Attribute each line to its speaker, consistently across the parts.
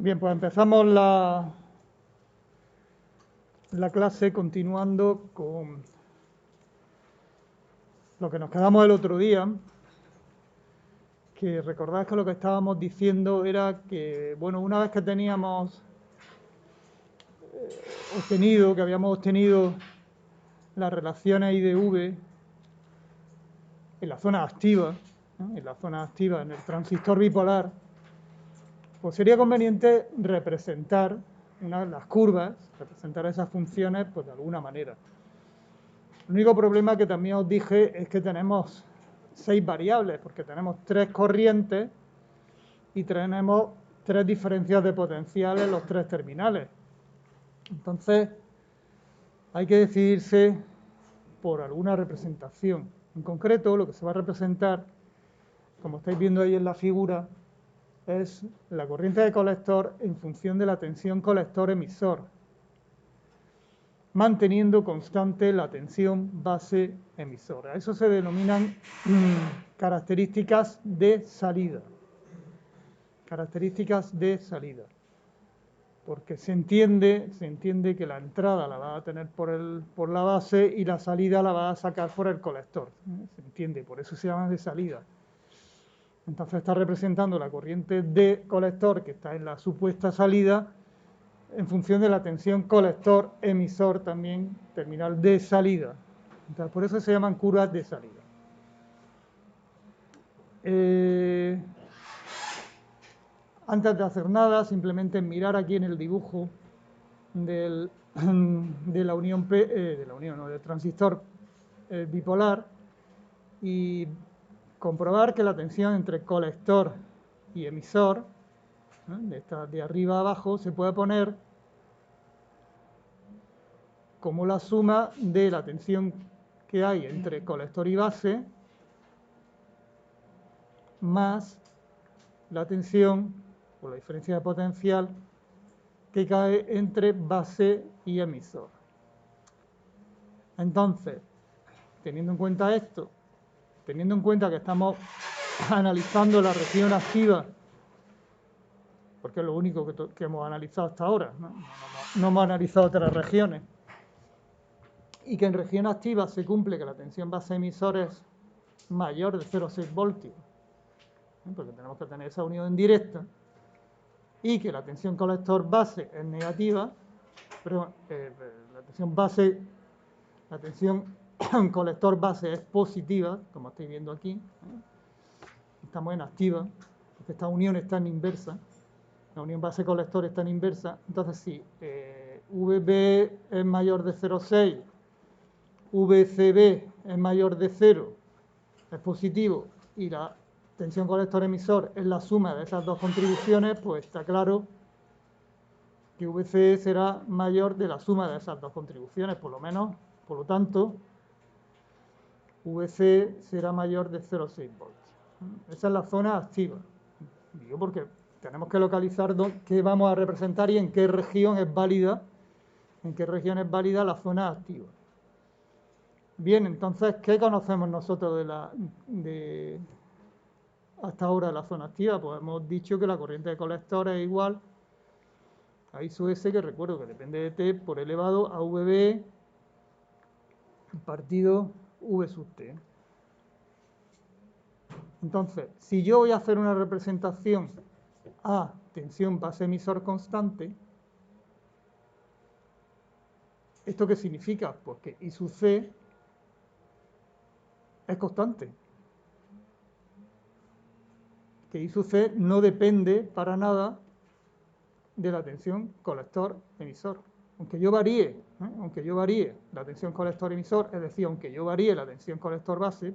Speaker 1: Bien, pues empezamos la clase continuando con lo que nos quedamos el otro día, que recordáis que lo que estábamos diciendo era que, bueno, una vez que teníamos que habíamos obtenido las relaciones I de V en la zona activa, ¿no? En la zona activa, en el transistor bipolar, pues sería conveniente representar las curvas, representar esas funciones, pues de alguna manera. El único problema que también os dije es que tenemos 6 variables, porque tenemos 3 corrientes y tenemos 3 diferencias de potencial en los 3 terminales. Entonces, hay que decidirse por alguna representación. En concreto, lo que se va a representar, como estáis viendo ahí en la figura, es la corriente de colector en función de la tensión colector-emisor, manteniendo constante la tensión base emisora. Eso se denominan características de salida. Características de salida. Porque se entiende que la entrada la va a tener por la base y la salida la va a sacar por el colector. Se entiende, por eso se llama de salida. Entonces está representando la corriente de colector que está en la supuesta salida en función de la tensión colector-emisor también, terminal de salida. Entonces, por eso se llaman curvas de salida. Antes de hacer nada, simplemente mirar aquí en el dibujo de la unión del transistor bipolar y comprobar que la tensión entre colector y emisor, de arriba a abajo, se puede poner como la suma de la tensión que hay entre colector y base más la tensión o la diferencia de potencial que cae entre base y emisor. Entonces, teniendo en cuenta esto, teniendo en cuenta que estamos analizando la región activa, porque es lo único que hemos analizado hasta ahora, no hemos analizado otras regiones, y que en región activa se cumple que la tensión base emisor es mayor de 0,6 voltios, porque tenemos que tener esa unión directa, y que la tensión colector base es negativa, pero la tensión colector base es positiva, como estáis viendo aquí, estamos en activa, porque esta unión está en inversa, la unión base colector está en inversa, entonces si VB es mayor de 0,6, VCB es mayor de 0, es positivo, y la tensión colector-emisor es la suma de esas dos contribuciones, pues está claro que VCE será mayor de la suma de esas dos contribuciones, por lo menos, por lo tanto, VC será mayor de 0,6 voltios. Esa es la zona activa. Digo porque tenemos que localizar qué vamos a representar y en qué región es válida la zona activa. Bien, entonces, ¿qué conocemos nosotros hasta ahora de la zona activa? Pues hemos dicho que la corriente de colector es igual a I sub S, que recuerdo que depende de T, por elevado a VB partido V sub T. Entonces, si yo voy a hacer una representación a tensión base emisor constante, ¿esto qué significa? Pues que I sub C es constante. Que I sub C no depende para nada de la tensión colector-emisor. Aunque yo varíe la tensión colector-emisor, es decir, aunque yo varíe la tensión colector-base,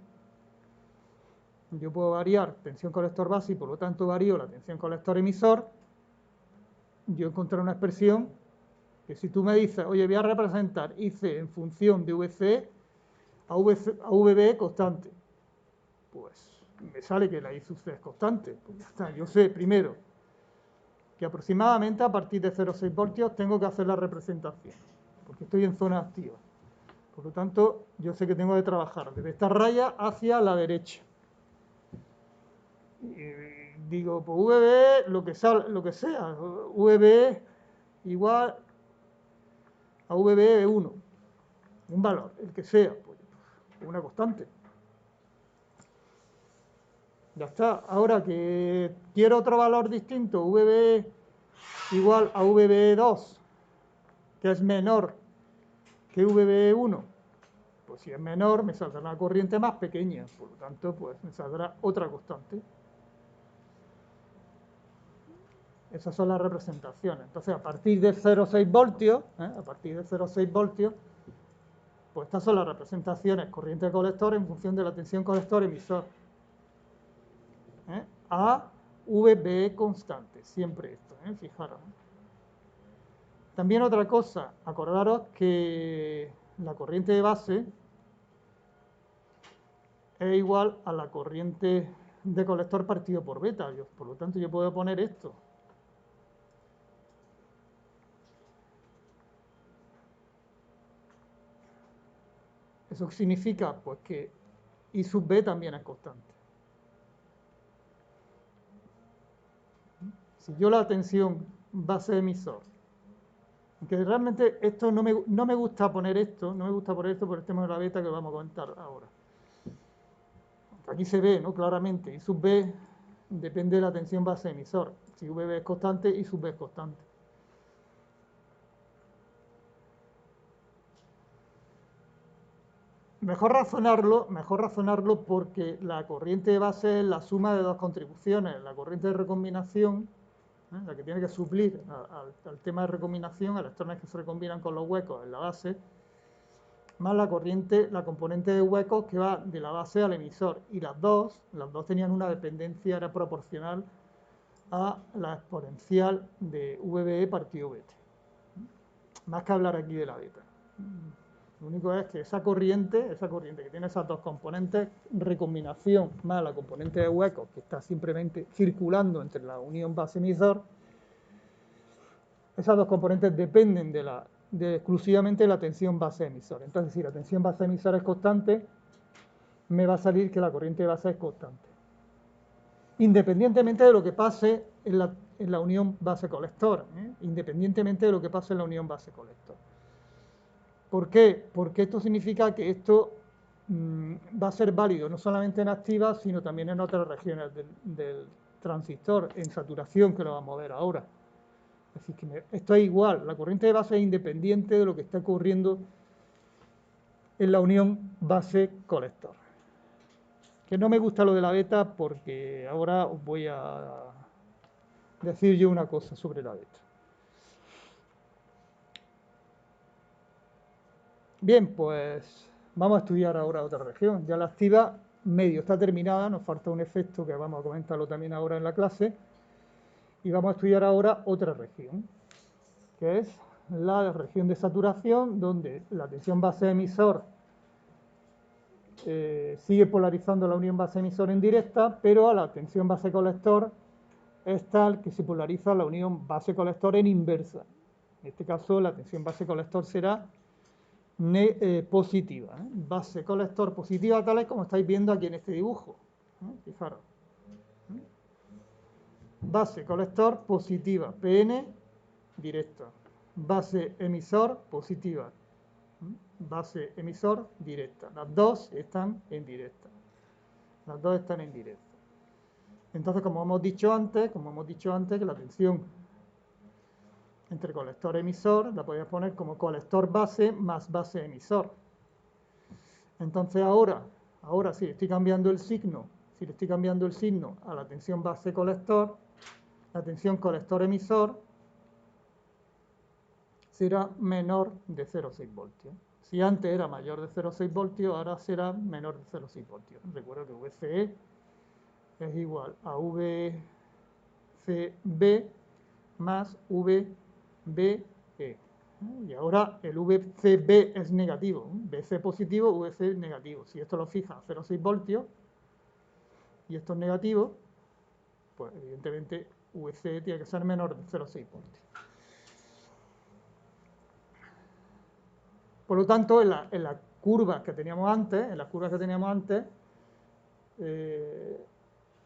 Speaker 1: yo puedo variar tensión colector-base y por lo tanto varío la tensión colector-emisor, yo encontré una expresión que si tú me dices, oye, voy a representar IC en función de VC a VB constante, pues me sale que la I sub C es constante. Pues ya está, yo sé primero que aproximadamente a partir de 0,6 voltios tengo que hacer la representación, porque estoy en zona activa. Por lo tanto, yo sé que tengo que trabajar desde esta raya hacia la derecha. digo, pues VB lo que sea, VB igual a VB1, un valor, el que sea, pues, una constante. Ya está. Ahora que quiero otro valor distinto, VB igual a VB2, que es menor que VB1, pues si es menor me saldrá una corriente más pequeña, por lo tanto pues me saldrá otra constante. Esas son las representaciones. Entonces, a partir de 0,6 voltios, pues estas son las representaciones corriente de colector en función de la tensión colector-emisor. A, VB constante, siempre esto, fijaros. También otra cosa, acordaros que la corriente de base es igual a la corriente de colector partido por beta. Por lo tanto, yo puedo poner esto. Eso significa pues que I sub B también es constante. Si yo la tensión base emisor, aunque realmente esto no me gusta poner esto, por el tema de la beta que vamos a comentar ahora. Aquí se ve, ¿no? Claramente, I sub B depende de la tensión base emisor. Si VB es constante, I sub B es constante. Mejor razonarlo porque la corriente de base es la suma de dos contribuciones. La corriente de recombinación, la que tiene que suplir al tema de recombinación, electrones que se recombinan con los huecos en la base, más la componente de huecos que va de la base al emisor. Y las dos tenían una dependencia, era proporcional a la exponencial de VBE partido BT. Más que hablar aquí de la beta. Lo único es que esa corriente que tiene esas dos componentes, recombinación más la componente de huecos, que está simplemente circulando entre la unión base-emisor, esas dos componentes dependen exclusivamente de la tensión base-emisor. Entonces, si la tensión base-emisor es constante, me va a salir que la corriente de base es constante. Independientemente de lo que pase en la unión base-colector, independientemente de lo que pase en la unión base-colector. ¿Por qué? Porque esto significa que esto va a ser válido no solamente en activa, sino también en otras regiones del transistor, en saturación, que lo vamos a ver ahora. Es decir, que esto es igual, la corriente de base es independiente de lo que está ocurriendo en la unión base-colector. Que no me gusta lo de la beta porque ahora os voy a decir yo una cosa sobre la beta. Bien, pues vamos a estudiar ahora otra región. Ya la activa medio está terminada, nos falta un efecto que vamos a comentarlo también ahora en la clase. Y vamos a estudiar ahora otra región, que es la región de saturación, donde la tensión base-emisor sigue polarizando la unión base-emisor en directa, pero a la tensión base-colector es tal que se polariza la unión base-colector en inversa. En este caso, la tensión base-colector será positiva. Base colector positiva, tal y como estáis viendo aquí en este dibujo. Fijaros. Base colector positiva, PN directa. Base emisor positiva. Base emisor directa. Las dos están en directa. Entonces, como hemos dicho antes, que la tensión entre colector emisor la podéis poner como colector base más base emisor. Entonces ahora si le estoy cambiando el signo, a la tensión base colector, la tensión colector emisor será menor de 0,6 voltios. Si antes era mayor de 0,6 voltios, ahora será menor de 0,6 voltios. Recuerdo que VCE es igual a VCB más VBE. Y ahora el VCB es negativo, VC positivo, VC negativo. Si esto lo fija a 0,6 voltios y esto es negativo, pues evidentemente VC tiene que ser menor de 0,6 voltios. Por lo tanto, en las curvas que teníamos antes,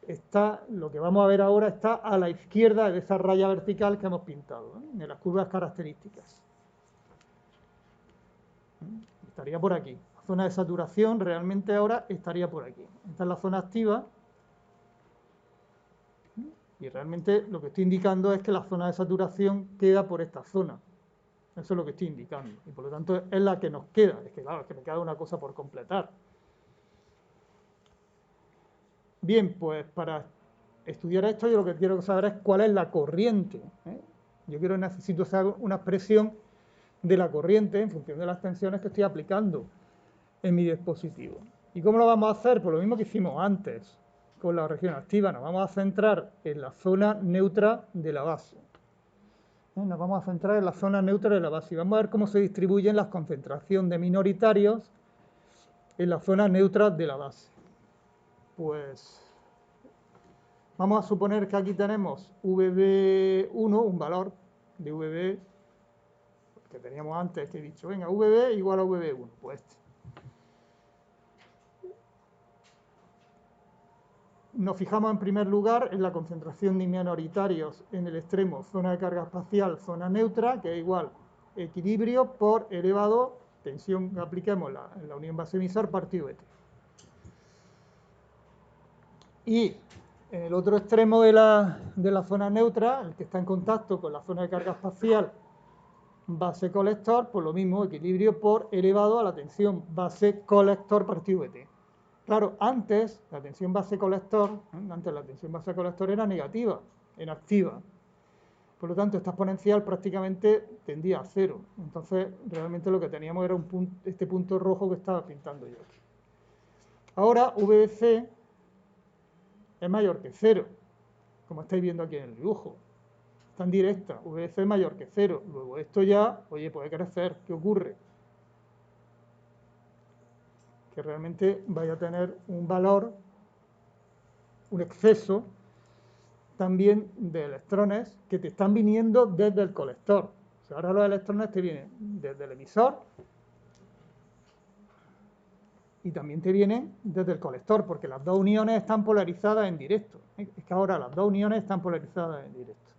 Speaker 1: está, lo que vamos a ver ahora está a la izquierda de esa raya vertical que hemos pintado, de las curvas características. Estaría por aquí. La zona de saturación realmente ahora estaría por aquí. Esta es la zona activa. Y realmente lo que estoy indicando es que la zona de saturación queda por esta zona. Eso es lo que estoy indicando. Y por lo tanto es la que nos queda. Es que claro, es que me queda una cosa por completar. Bien, pues para estudiar esto yo lo que quiero saber es cuál es la corriente. Necesito saber una expresión de la corriente en función de las tensiones que estoy aplicando en mi dispositivo. ¿Y cómo lo vamos a hacer? Pues lo mismo que hicimos antes con la región activa. Nos vamos a centrar en la zona neutra de la base. Nos vamos a centrar en la zona neutra de la base y vamos a ver cómo se distribuyen las concentraciones de minoritarios en la zona neutra de la base. Pues vamos a suponer que aquí tenemos VB1, un valor de VB que teníamos antes, que he dicho, venga, VB igual a VB1, pues este. Nos fijamos en primer lugar en la concentración de minoritarios en el extremo, zona de carga espacial, zona neutra, que es igual equilibrio por elevado, tensión que apliquemos en la unión base-emisor partido ET. Y en el otro extremo de la zona neutra, el que está en contacto con la zona de carga espacial base-colector, pues lo mismo, equilibrio por elevado a la tensión base-colector partido ET. Claro, antes la tensión base-colector, era negativa, era activa. Por lo tanto, esta exponencial prácticamente tendía a cero. Entonces, realmente lo que teníamos era este punto rojo que estaba pintando yo aquí. Ahora, VC es mayor que cero, como estáis viendo aquí en el dibujo. Está en directa, VC es mayor que cero. Luego esto ya, oye, puede crecer. ¿Qué ocurre? Que realmente vaya a tener un valor, un exceso también de electrones que te están viniendo desde el colector. O sea, ahora los electrones te vienen desde el emisor y también te vienen desde el colector, porque las dos uniones están polarizadas en directo. Es que ahora las dos uniones están polarizadas en directo.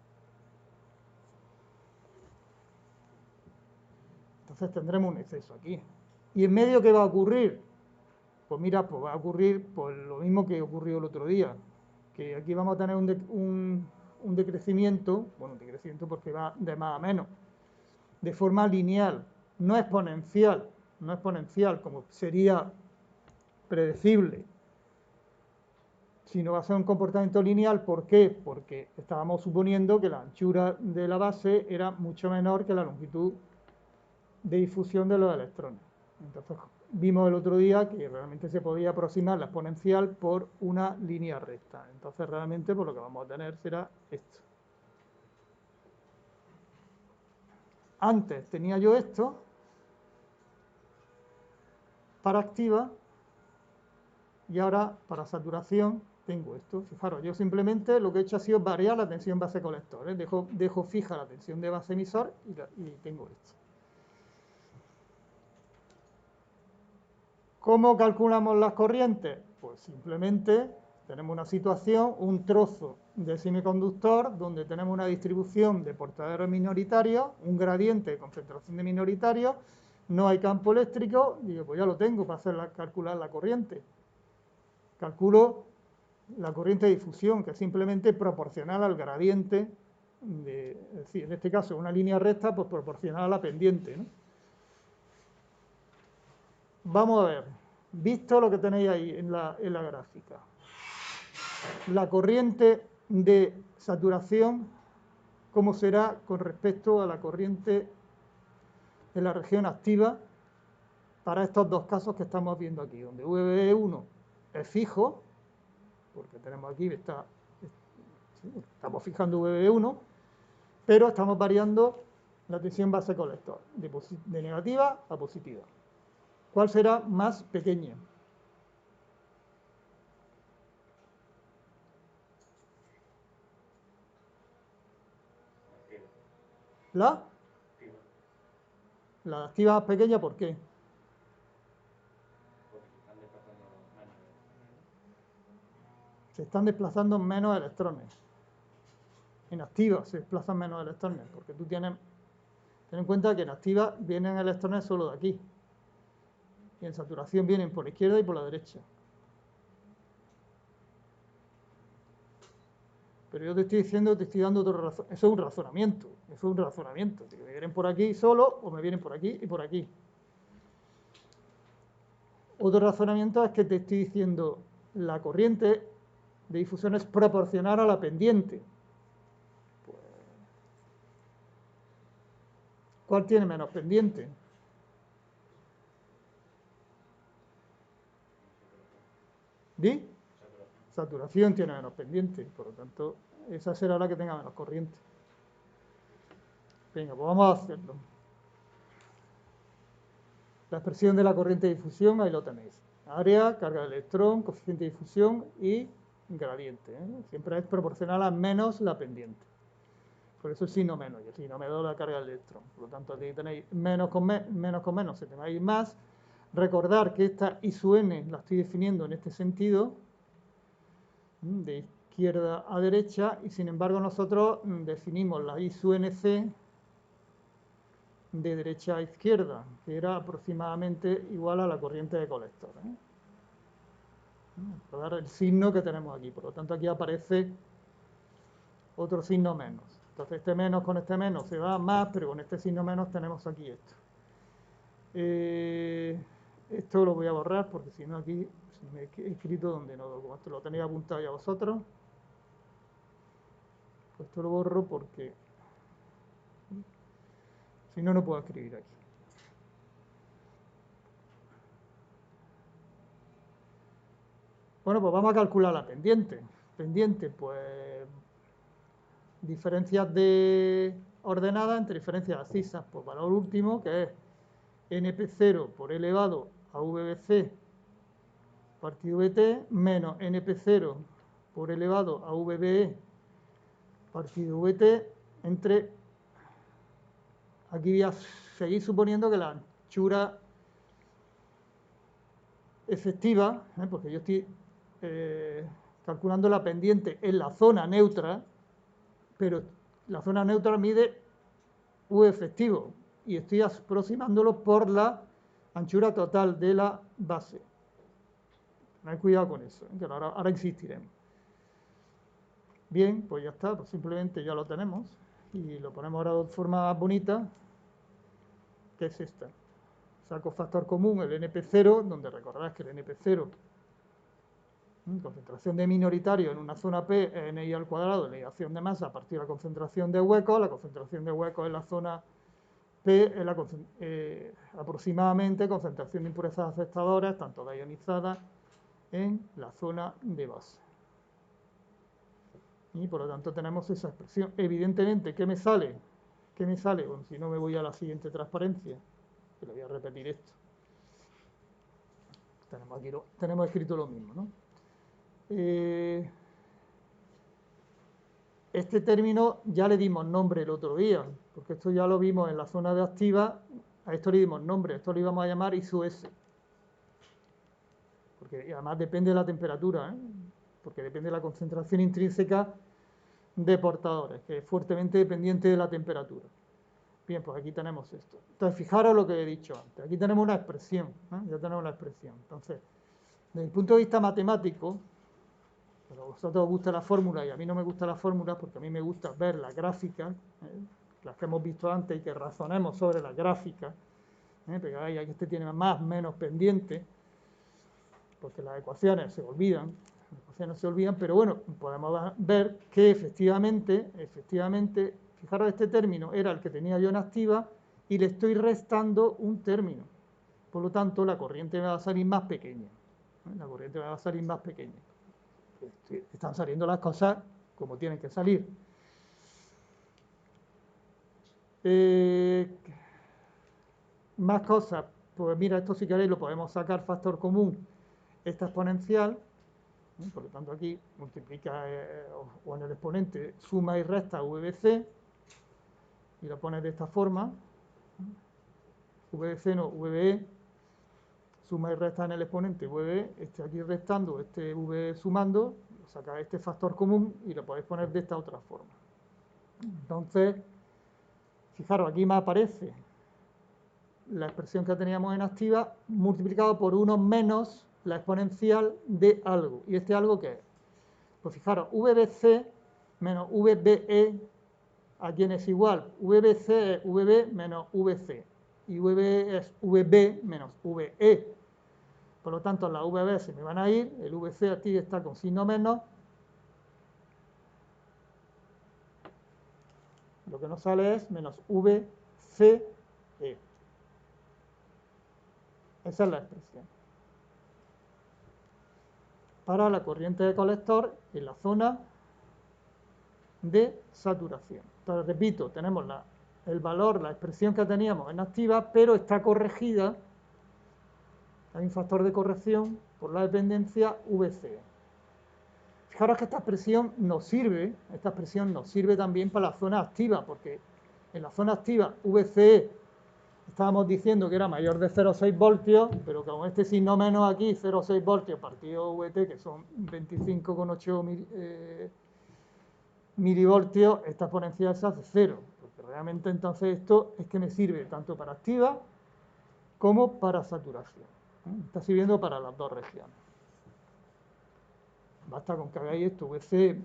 Speaker 1: Entonces tendremos un exceso aquí. ¿Y en medio qué va a ocurrir? Pues mira, pues va a ocurrir pues, lo mismo que ocurrió el otro día, que aquí vamos a tener un decrecimiento, bueno, un decrecimiento porque va de más a menos, de forma lineal, no exponencial como sería predecible, sino va a ser un comportamiento lineal. ¿Por qué? Porque estábamos suponiendo que la anchura de la base era mucho menor que la longitud de difusión de los electrones. Entonces vimos el otro día que realmente se podía aproximar la exponencial por una línea recta. Entonces realmente pues, lo que vamos a tener será esto. Antes tenía yo esto para activa y ahora para saturación tengo esto. Fijaros, yo simplemente lo que he hecho ha sido variar la tensión base colector. Dejo fija la tensión de base emisor y tengo esto. ¿Cómo calculamos las corrientes? Pues simplemente tenemos una situación, un trozo de semiconductor donde tenemos una distribución de portaderos minoritarios, un gradiente de concentración de minoritarios, no hay campo eléctrico, digo, pues ya lo tengo para calcular la corriente. Calculo la corriente de difusión, que es simplemente proporcional al gradiente, es decir, en este caso una línea recta, pues proporcional a la pendiente, ¿no? Vamos a ver, visto lo que tenéis ahí en la gráfica, la corriente de saturación, ¿cómo será con respecto a la corriente de la región activa para estos dos casos que estamos viendo aquí, donde VB1 es fijo, porque tenemos aquí, estamos fijando VB1, pero estamos variando la tensión base colector, de negativa a positiva. ¿Cuál será más pequeña? La activa más pequeña, ¿por qué? se están desplazando menos electrones. En activa se desplazan menos electrones, porque tú ten en cuenta que en activa vienen electrones solo de aquí. Y en saturación vienen por la izquierda y por la derecha. Pero yo te estoy diciendo, te estoy dando otro razonamiento. Eso es un razonamiento. Eso es un razonamiento. ¿Me vienen por aquí solo o me vienen por aquí y por aquí? Otro razonamiento es que te estoy diciendo la corriente de difusión es proporcional a la pendiente. Pues, ¿cuál tiene menos pendiente? ¿Di? Saturación tiene menos pendiente, por lo tanto, esa será la que tenga menos corriente. Venga, pues vamos a hacerlo. La expresión de la corriente de difusión, ahí lo tenéis. Área, carga de electrón, coeficiente de difusión y gradiente. Siempre es proporcional a menos la pendiente. Por eso el signo menos, y el signo menos la carga del electrón. Por lo tanto, aquí tenéis menos con menos, si tenéis más. Recordar que esta I sub n la estoy definiendo en este sentido, de izquierda a derecha, y sin embargo nosotros definimos la I sub nc de derecha a izquierda, que era aproximadamente igual a la corriente de colector. Para dar el signo que tenemos aquí. Por lo tanto, aquí aparece otro signo menos. Entonces, este menos con este menos se va más, pero con este signo menos tenemos aquí esto. Esto lo voy a borrar porque si no aquí me he escrito donde no, como esto lo tenéis apuntado ya vosotros. Pues esto lo borro porque si no, no puedo escribir aquí. Bueno, pues vamos a calcular la pendiente. Pendiente, pues diferencias de ordenadas entre diferencias abscisas, pues valor último, que es np0 por elevado a vbc partido vt menos np0 por elevado a vbe partido vt entre, aquí voy a seguir suponiendo que la anchura efectiva, porque yo estoy calculando la pendiente en la zona neutra, pero la zona neutra mide U efectivo y estoy aproximándolo por la anchura total de la base. Tened cuidado con eso, que ahora insistiremos. Bien, pues ya está, pues simplemente ya lo tenemos y lo ponemos ahora de forma bonita, que es esta. Saco factor común, el NP0, donde recordad que el NP0, concentración de minoritario en una zona P, es NI al cuadrado, ligación de masa a partir de la concentración de huecos. La concentración de huecos en la zona P es la aproximadamente concentración de impurezas aceptadoras, tanto de ionizadas, en la zona de base. Y por lo tanto tenemos esa expresión. Evidentemente, ¿qué me sale? ¿Qué me sale? Bueno, si no me voy a la siguiente transparencia, que lo voy a repetir esto. Tenemos aquí tenemos escrito lo mismo, ¿no? Este término ya le dimos nombre el otro día, porque esto ya lo vimos en la zona de activa, a esto le dimos nombre, esto lo íbamos a llamar I sub S. Porque además depende de la temperatura, porque depende de la concentración intrínseca de portadores, que es fuertemente dependiente de la temperatura. Bien, pues aquí tenemos esto. Entonces, fijaros lo que he dicho antes. Aquí tenemos una expresión, ya tenemos una expresión. Entonces, desde el punto de vista matemático, pero a vosotros os gusta la fórmula y a mí no me gusta la fórmula porque a mí me gusta ver las gráficas, las que hemos visto antes y que razonemos sobre las gráficas, porque ahí este tiene más, menos pendiente, porque las ecuaciones se olvidan, pero bueno, podemos ver que efectivamente, fijaros, este término era el que tenía yo en activa y le estoy restando un término. Por lo tanto, la corriente me va a salir más pequeña. La corriente me va a salir más pequeña. Están saliendo las cosas como tienen que salir. Más cosas. Pues mira, esto si queréis lo podemos sacar factor común. Esta exponencial. Por lo tanto, aquí multiplica o en el exponente suma y resta VBC y lo pones de esta forma. VBC no, VBE, suma y resta en el exponente VBE, este aquí restando, este VBE sumando, lo sacáis este factor común y lo podéis poner de esta otra forma. Entonces, fijaros, aquí me aparece la expresión que teníamos en activa multiplicado por 1 menos la exponencial de algo. ¿Y este algo qué es? Pues fijaros, VBC menos VBE, ¿a quién es igual? VBC es VB menos VC. Y VB es VB menos VE. Por lo tanto, las VB se me van a ir, el VC aquí está con signo menos. Lo que nos sale es menos VCE. Esa es la expresión. Para la corriente de colector en la zona de saturación. Entonces, repito, tenemos el valor, la expresión que teníamos en activa, pero está corregida, hay un factor de corrección por la dependencia VC. Fijaros que esta expresión nos sirve también para la zona activa, porque en la zona activa VCE estábamos diciendo que era mayor de 0,6 voltios, pero con este signo menos aquí, 0,6 voltios partido VT, que son 25,8 milivoltios, esta exponencial se hace 0, porque realmente entonces esto es que me sirve tanto para activa como para saturación. Está sirviendo para las dos regiones. Basta con que hagáis esto, VC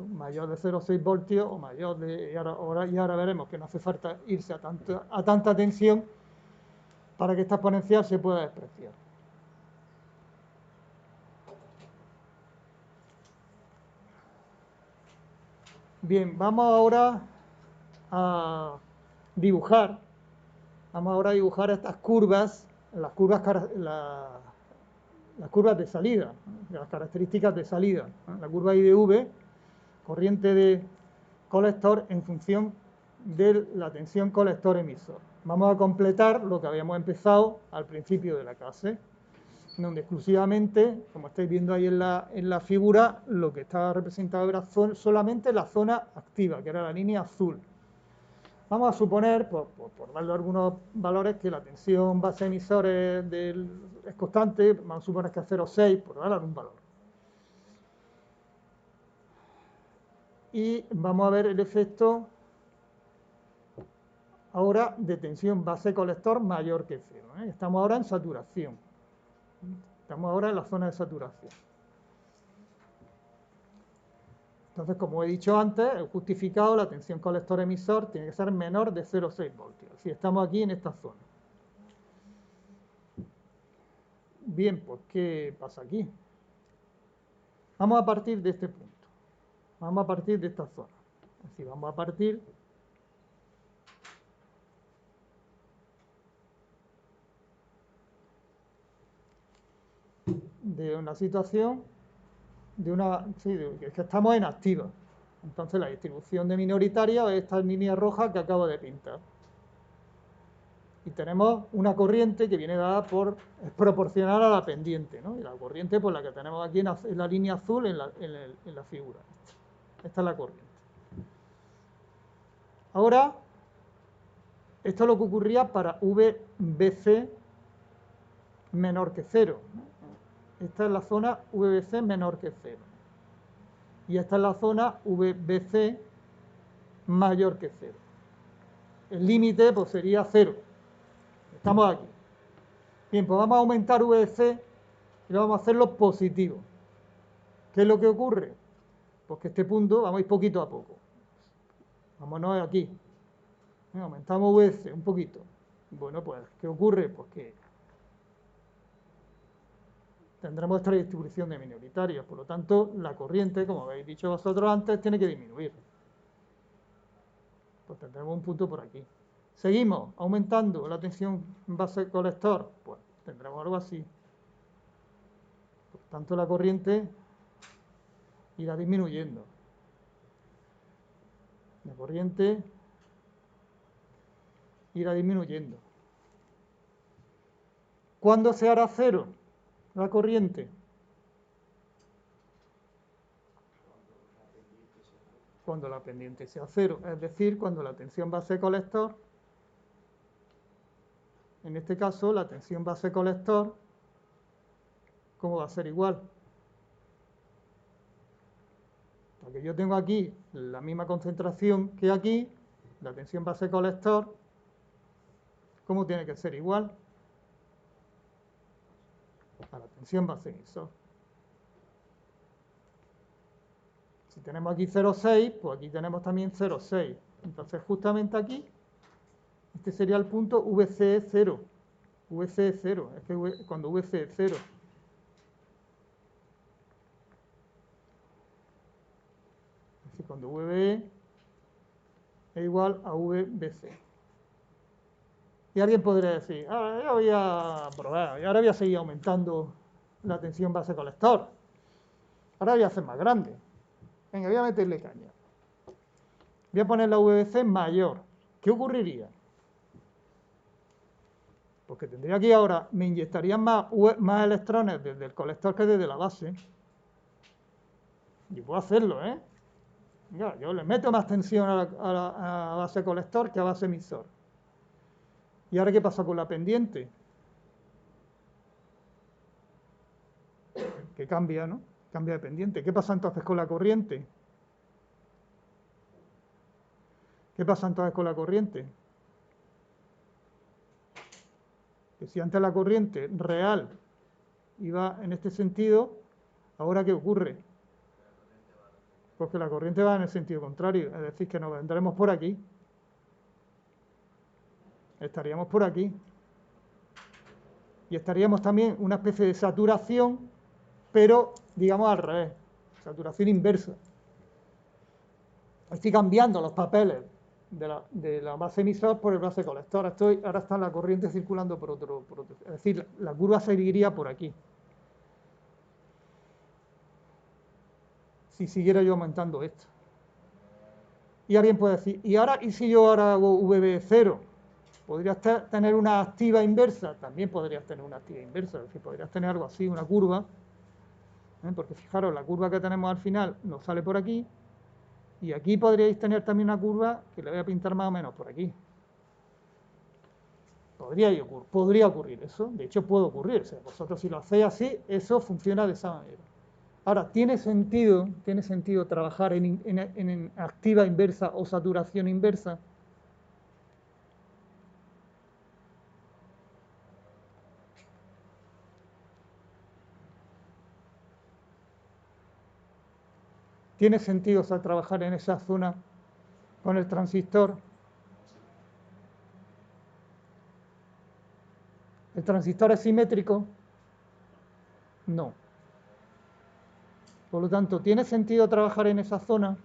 Speaker 1: mayor de 0,6 voltios o mayor de... Y ahora veremos que no hace falta irse a tanta tensión para que esta exponencial se pueda despreciar. Bien, vamos ahora a dibujar estas curvas, las curvas de salida, las características de salida, la curva I de V, corriente de colector en función de la tensión colector-emisor. Vamos a completar lo que habíamos empezado al principio de la clase, donde exclusivamente, como estáis viendo ahí en la figura, lo que estaba representado era solamente la zona activa, que era la línea azul. Vamos a suponer, por darle algunos valores, que la tensión base emisor es constante, vamos a suponer que es 0,6, por darle algún valor. Y vamos a ver el efecto ahora de tensión base colector mayor que 0. Estamos ahora en saturación. Estamos ahora en la zona de saturación. Entonces, como he dicho antes, he justificado la tensión colector-emisor tiene que ser menor de 0,6 voltios. Si estamos aquí en esta zona. Bien, pues, ¿qué pasa aquí? Vamos a partir de este punto. Vamos a partir de esta zona. Es decir, vamos a partir de una situación, es que estamos en activa. Entonces la distribución de minoritaria es esta línea roja que acabo de pintar. Y tenemos una corriente que viene dada es proporcional a la pendiente, ¿no? Y la corriente, pues la que tenemos aquí en la línea azul en la figura. Esta es la corriente. Ahora, esto es lo que ocurría para VBC menor que 0. Esta es la zona VBC menor que 0. Y esta es la zona VBC mayor que 0. El límite pues sería 0. Estamos aquí. Bien, pues vamos a aumentar VBC y vamos a hacerlo positivo. ¿Qué es lo que ocurre? Pues que este punto vamos a ir poquito a poco. Vámonos aquí. Aumentamos VBC un poquito. Bueno, pues, ¿qué ocurre? Pues que tendremos esta distribución de minoritarios. Por lo tanto, la corriente, como habéis dicho vosotros antes, tiene que disminuir. Pues tendremos un punto por aquí. Seguimos aumentando la tensión base colector. Pues tendremos algo así. Por tanto, la corriente irá disminuyendo. La corriente irá disminuyendo. ¿Cuándo se hará cero la corriente? Cuando la pendiente sea cero, es decir, cuando la tensión base colector, en este caso la tensión base colector, ¿cómo va a ser igual? Dado que yo tengo aquí la misma concentración que aquí, la tensión base colector, ¿cómo tiene que ser? Igual a la tensión base emisor. Si tenemos aquí 0,6, pues aquí tenemos también 0,6. Entonces, justamente aquí, este sería el punto VCE 0. VCE 0, es que cuando VCE es 0. Es decir, cuando VBE es igual a VBC. Y alguien podría decir, yo voy a probar, y ahora voy a seguir aumentando la tensión base colector. Ahora voy a hacer más grande. Venga, voy a meterle caña. Voy a poner la VBC mayor. ¿Qué ocurriría? Porque tendría que ahora, me inyectarían más electrones desde el colector que desde la base. Y puedo hacerlo, ¿eh? Mira, yo le meto más tensión a la base colector que a base emisor. ¿Y ahora qué pasa con la pendiente? Que cambia, ¿no? Cambia de pendiente. ¿Qué pasa entonces con la corriente? ¿Qué pasa entonces con la corriente? Que si antes la corriente real iba en este sentido, ¿ahora qué ocurre? Pues que la corriente va en el sentido contrario, es decir, que nos vendremos por aquí. Estaríamos por aquí. Y estaríamos también una especie de saturación, pero digamos al revés, saturación inversa. Estoy cambiando los papeles de la base emisor por el base colector. Ahora está la corriente circulando por otro. Es decir, la curva seguiría por aquí. Si siguiera yo aumentando esto. Y alguien puede decir, ¿y si yo ahora hago VB0? ¿Podrías tener una activa inversa? También podrías tener una activa inversa, es decir, podrías tener algo así, una curva, porque fijaros, la curva que tenemos al final nos sale por aquí, y aquí podríais tener también una curva que le voy a pintar más o menos por aquí. Podría ocurrir eso, de hecho puede ocurrir, o sea, vosotros si lo hacéis así, eso funciona de esa manera. Ahora, ¿tiene sentido trabajar en activa inversa o saturación inversa? ¿Tiene sentido trabajar en esa zona con el transistor? ¿El transistor es simétrico? No. Por lo tanto, ¿tiene sentido trabajar en esa zona?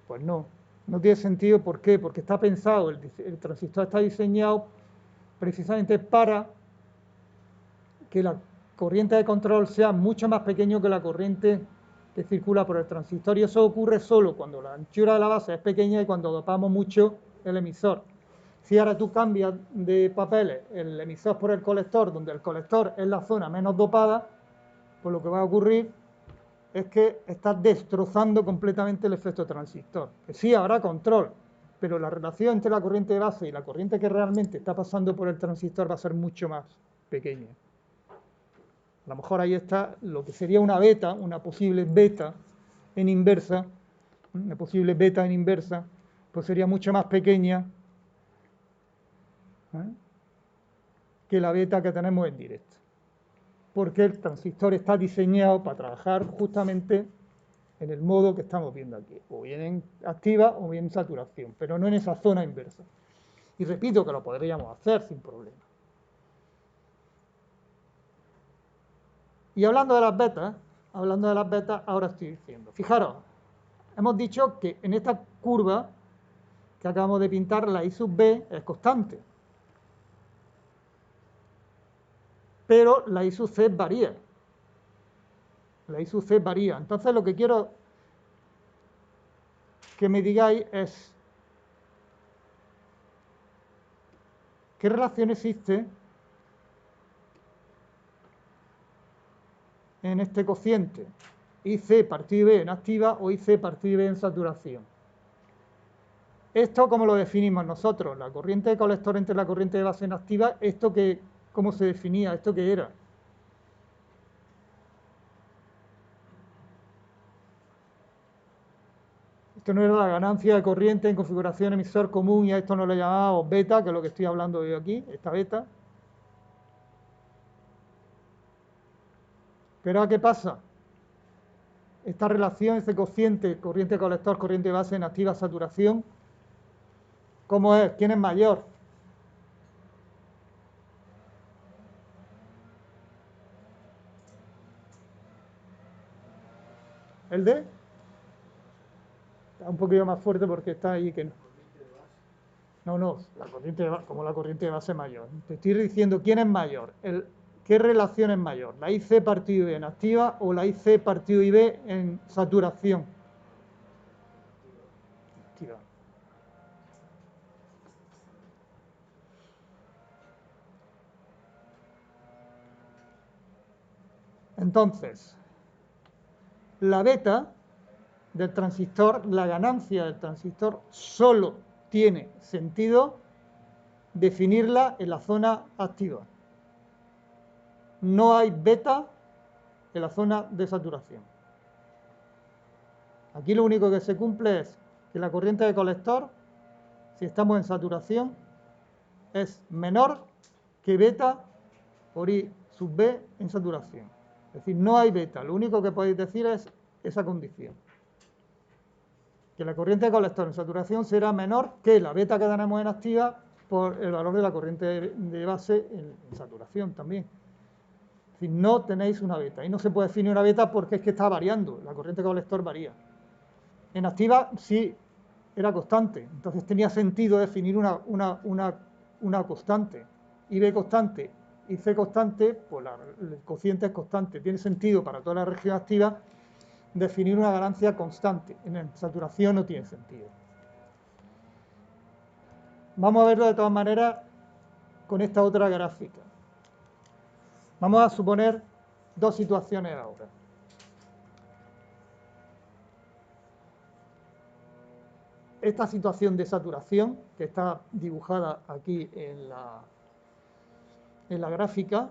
Speaker 1: Pues no. No tiene sentido, ¿por qué? Porque está pensado, el transistor está diseñado precisamente para que la corriente de control sea mucho más pequeño que la corriente que circula por el transistor, y eso ocurre solo cuando la anchura de la base es pequeña y cuando dopamos mucho el emisor. Si ahora tú cambias de papeles el emisor por el colector, donde el colector es la zona menos dopada, pues lo que va a ocurrir es que estás destrozando completamente el efecto transistor. Que sí, habrá control, pero la relación entre la corriente de base y la corriente que realmente está pasando por el transistor va a ser mucho más pequeña. A lo mejor ahí está lo que sería una beta, una posible beta en inversa, pues sería mucho más pequeña que la beta que tenemos en directo. Porque el transistor está diseñado para trabajar justamente en el modo que estamos viendo aquí, o bien en activa o bien en saturación, pero no en esa zona inversa. Y repito que lo podríamos hacer sin problema. Y hablando de las betas, ahora estoy diciendo, fijaros, hemos dicho que en esta curva que acabamos de pintar, la I sub B es constante, pero la I sub C varía. La I sub C varía. Entonces lo que quiero que me digáis es ¿qué relación existe en este cociente? IC partido B en activa o IC partido B en saturación. ¿Esto cómo lo definimos nosotros? La corriente de colector entre la corriente de base en activa, ¿esto qué, cómo se definía? ¿Esto qué era? Esto no era la ganancia de corriente en configuración emisor común y a esto no le llamamos beta, que es lo que estoy hablando yo aquí, esta beta. Pero ¿a qué pasa? Esta relación, este cociente, corriente colector, corriente base en activa saturación, ¿cómo es? ¿Quién es mayor? ¿El D? Está un poquito más fuerte porque está ahí que no. No, la corriente como la corriente de base mayor. Te estoy diciendo quién es mayor, qué relación es mayor, la IC partido I en activa o la IC partido IB en saturación. Activa. Entonces, la beta del transistor, la ganancia del transistor, solo tiene sentido definirla en la zona activa. No hay beta en la zona de saturación. Aquí lo único que se cumple es que la corriente de colector, si estamos en saturación, es menor que beta por I sub B en saturación. Es decir, no hay beta. Lo único que podéis decir es esa condición. Que la corriente de colector en saturación será menor que la beta que tenemos en activa por el valor de la corriente de base en saturación también. Es decir, no tenéis una beta. Y no se puede definir una beta porque es que está variando. La corriente de colector varía. En activa sí era constante. Entonces tenía sentido definir una constante. Y B constante y C constante, pues el cociente es constante. Tiene sentido para toda la región activa definir una ganancia constante. En saturación no tiene sentido. Vamos a verlo de todas maneras con esta otra gráfica. Vamos a suponer dos situaciones ahora. Esta situación de saturación, que está dibujada aquí en la gráfica,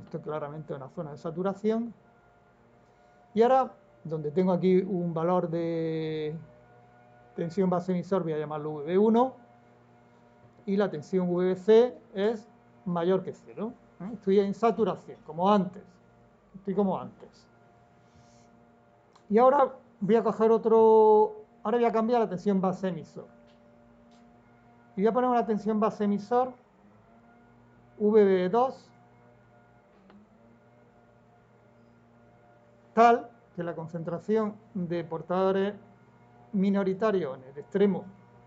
Speaker 1: esto es claramente una zona de saturación, y ahora, donde tengo aquí un valor de tensión base emisor, voy a llamarlo VB1, y la tensión VBC es mayor que 0. Estoy en saturación, como antes. Estoy como antes. Y ahora voy a coger ahora voy a cambiar la tensión base emisor. Y voy a poner una tensión base emisor VB2 tal que la concentración de portadores minoritarios en el extremo,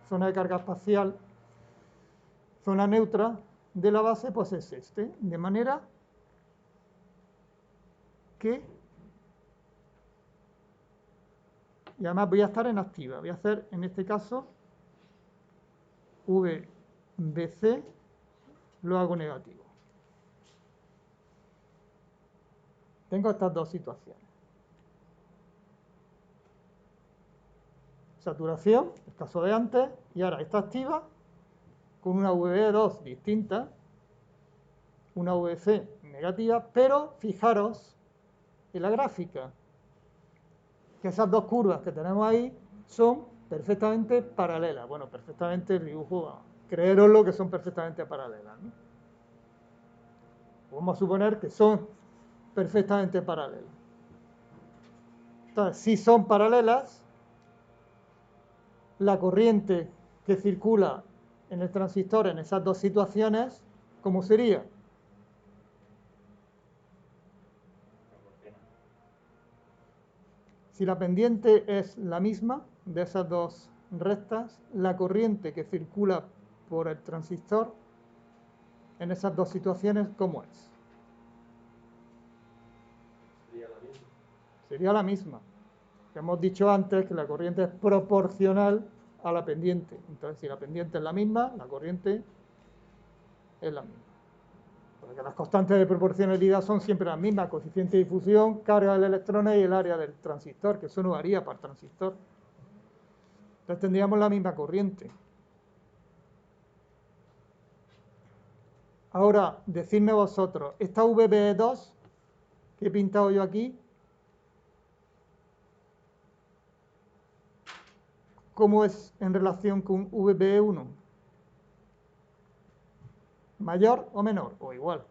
Speaker 1: zona de carga espacial, zona neutra de la base, pues es este. De manera que, y además voy a estar en activa, voy a hacer en este caso VBC, lo hago negativo. Tengo estas dos situaciones. Saturación, el caso de antes, y ahora está activa con una VB2 distinta, una VC negativa, pero fijaros en la gráfica, que esas dos curvas que tenemos ahí son perfectamente paralelas. Bueno, perfectamente el dibujo, creeroslo que son perfectamente paralelas, ¿no? Vamos a suponer que son perfectamente paralelas. Entonces, si son paralelas, la corriente que circula en el transistor en esas dos situaciones, ¿cómo sería? Si la pendiente es la misma de esas dos rectas, la corriente que circula por el transistor en esas dos situaciones, ¿cómo es? Sería la misma. Hemos dicho antes que la corriente es proporcional a la pendiente. Entonces, si la pendiente es la misma, la corriente es la misma. Porque las constantes de proporcionalidad son siempre las mismas, coeficiente de difusión, carga del electrón y el área del transistor, que eso no varía para el transistor. Entonces tendríamos la misma corriente. Ahora, decidme vosotros, esta VB2 que he pintado yo aquí, ¿cómo es en relación con VB1? ¿Mayor o menor? O igual.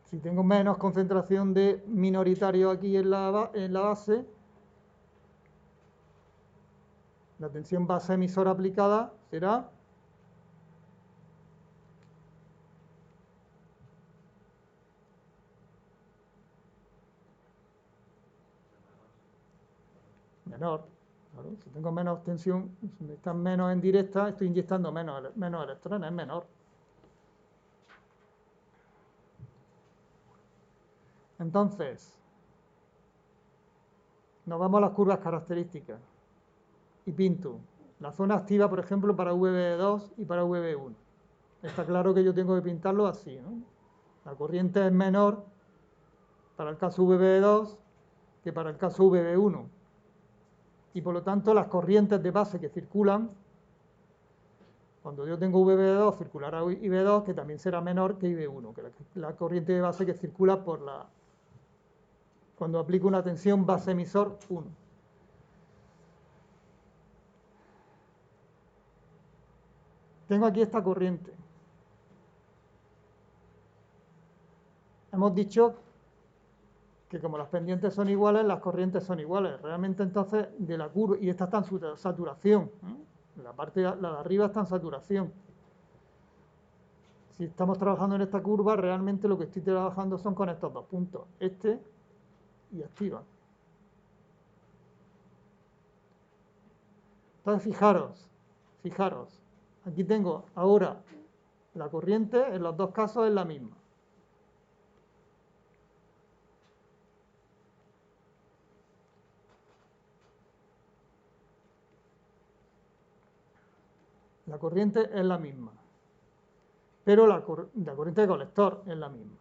Speaker 1: Si tengo menos concentración de minoritario aquí en la base, la tensión base emisora aplicada será menor. Claro, si tengo menos tensión, si están menos en directa, estoy inyectando menos electrones, es menor. Entonces, nos vamos a las curvas características y pinto la zona activa, por ejemplo, para VB2 y para VB1. Está claro que yo tengo que pintarlo así, ¿no? La corriente es menor para el caso VB2 que para el caso VB1. Y por lo tanto, las corrientes de base que circulan, cuando yo tengo VB2, circulará IB2, que también será menor que IB1, que la corriente de base que circula cuando aplico una tensión base emisor 1. Tengo aquí esta corriente. Hemos dicho que como las pendientes son iguales, las corrientes son iguales. Realmente entonces de la curva, y esta está en saturación, la parte la de arriba está en saturación. Si estamos trabajando en esta curva, realmente lo que estoy trabajando son con estos dos puntos, este y activa. Entonces fijaros, aquí tengo ahora la corriente, en los dos casos es la misma. La corriente es la misma, pero la corriente de colector es la misma.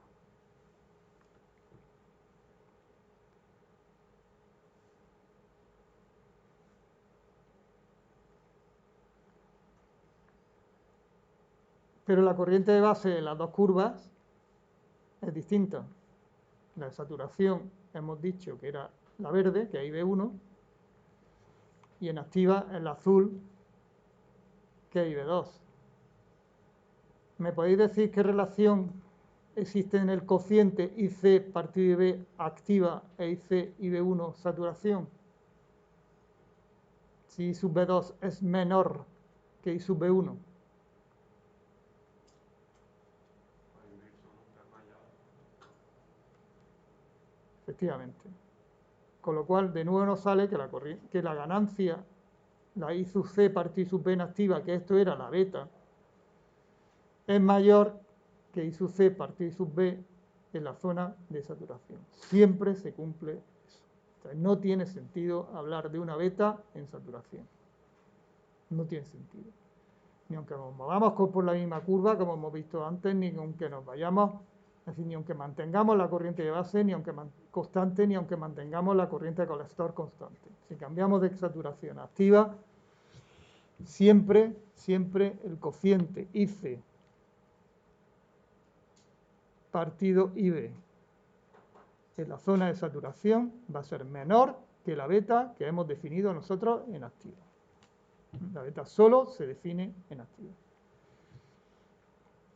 Speaker 1: Pero la corriente de base en las dos curvas es distinta. La de saturación hemos dicho que era la verde, que es IB1, y en activa es la azul, que es IB2. ¿Me podéis decir qué relación existe en el cociente IC partido IB activa e IC IB1 saturación? Si I sub B2 es menor que I sub B1. Efectivamente. Con lo cual, de nuevo nos sale que la ganancia, la I sub C partido I sub B activa, que esto era la beta, es mayor que I sub C partido I sub B en la zona de saturación. Siempre se cumple eso. Entonces, no tiene sentido hablar de una beta en saturación. No tiene sentido. Ni aunque nos movamos por la misma curva, como hemos visto antes, ni aunque nos vayamos, es decir, ni aunque mantengamos la corriente de base, ni aunque constante, ni aunque mantengamos la corriente de colector constante. Si cambiamos de saturación activa, siempre el cociente IC partido IB en la zona de saturación va a ser menor que la beta que hemos definido nosotros en activa. La beta solo se define en activa.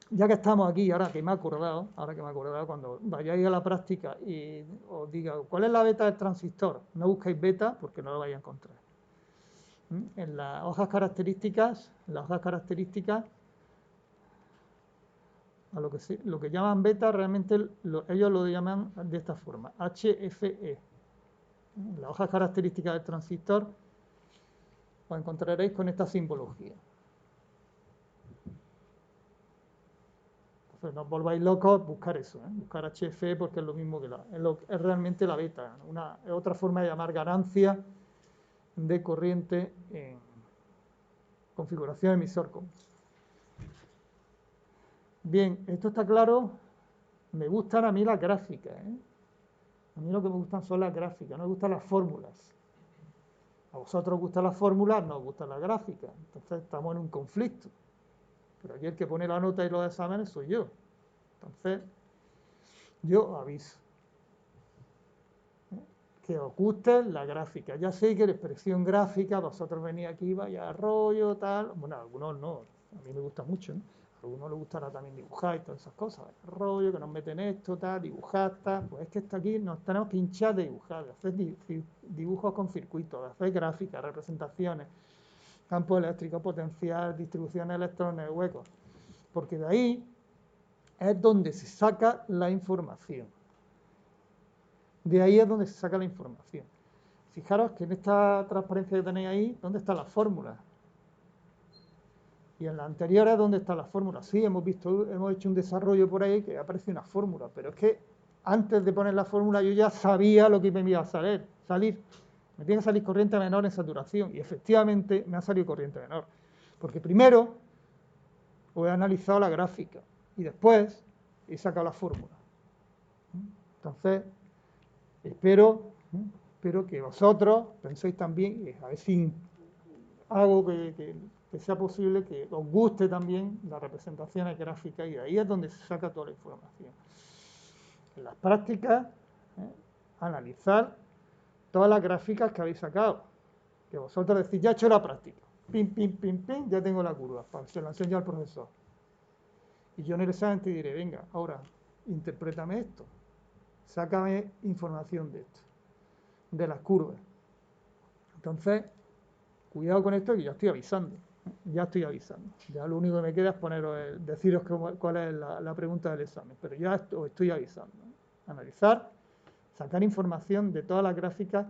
Speaker 1: Ya que estamos aquí, ahora que me he acordado, cuando vayáis a la práctica y os diga cuál es la beta del transistor, no busquéis beta porque no lo vais a encontrar. En las hojas características, a lo que llaman beta, realmente ellos lo llaman de esta forma, HFE. En las hojas características del transistor os encontraréis con esta simbología. Entonces no os volváis locos buscar eso, buscar HFE porque es lo mismo que es realmente la beta, es otra forma de llamar ganancia de corriente en configuración emisor-común. Bien, esto está claro. Me gustan a mí las gráficas. A mí lo que me gustan son las gráficas, no me gustan las fórmulas. A vosotros os gustan las fórmulas, no os gustan las gráficas. Entonces estamos en un conflicto. Pero aquí el que pone la nota y los exámenes soy yo. Entonces, yo aviso. Que os guste la gráfica. Ya sé que la expresión gráfica, vosotros venís aquí, vaya rollo, tal. Bueno, a algunos no, a mí me gusta mucho, ¿no? A algunos les gustará también dibujar y todas esas cosas. Rollo, que nos meten esto, tal, dibujar, tal. Pues es que esto aquí nos tenemos que hinchar de dibujar, de hacer dibujos con circuitos, de hacer gráficas, representaciones, campo eléctrico, potencial, distribución de electrones, huecos. Porque de ahí es donde se saca la información. De ahí es donde se saca la información. Fijaros que en esta transparencia que tenéis ahí, ¿dónde está la fórmula? Y en la anterior es dónde está la fórmula. Sí, hemos hecho un desarrollo por ahí que aparece una fórmula, pero es que antes de poner la fórmula yo ya sabía lo que me iba a salir. Me tiene que salir corriente menor en saturación. Y efectivamente me ha salido corriente menor. Porque primero he analizado la gráfica y después he sacado la fórmula. Entonces, espero que vosotros penséis también, a ver si hago que sea posible que os guste también las representaciones gráficas, y de ahí es donde se saca toda la información. En las prácticas, analizar todas las gráficas que habéis sacado, que vosotros decís, ya he hecho la práctica, pim, pim, pim, pim, ya tengo la curva, se la enseño al profesor. Y yo en el examen te diré, venga, ahora, interprétame esto, sácame información de esto, de las curvas. Entonces, cuidado con esto, que ya estoy avisando. Ya lo único que me queda es deciros cuál es la pregunta del examen, pero ya os estoy avisando. Analizar, sacar información de todas las gráficas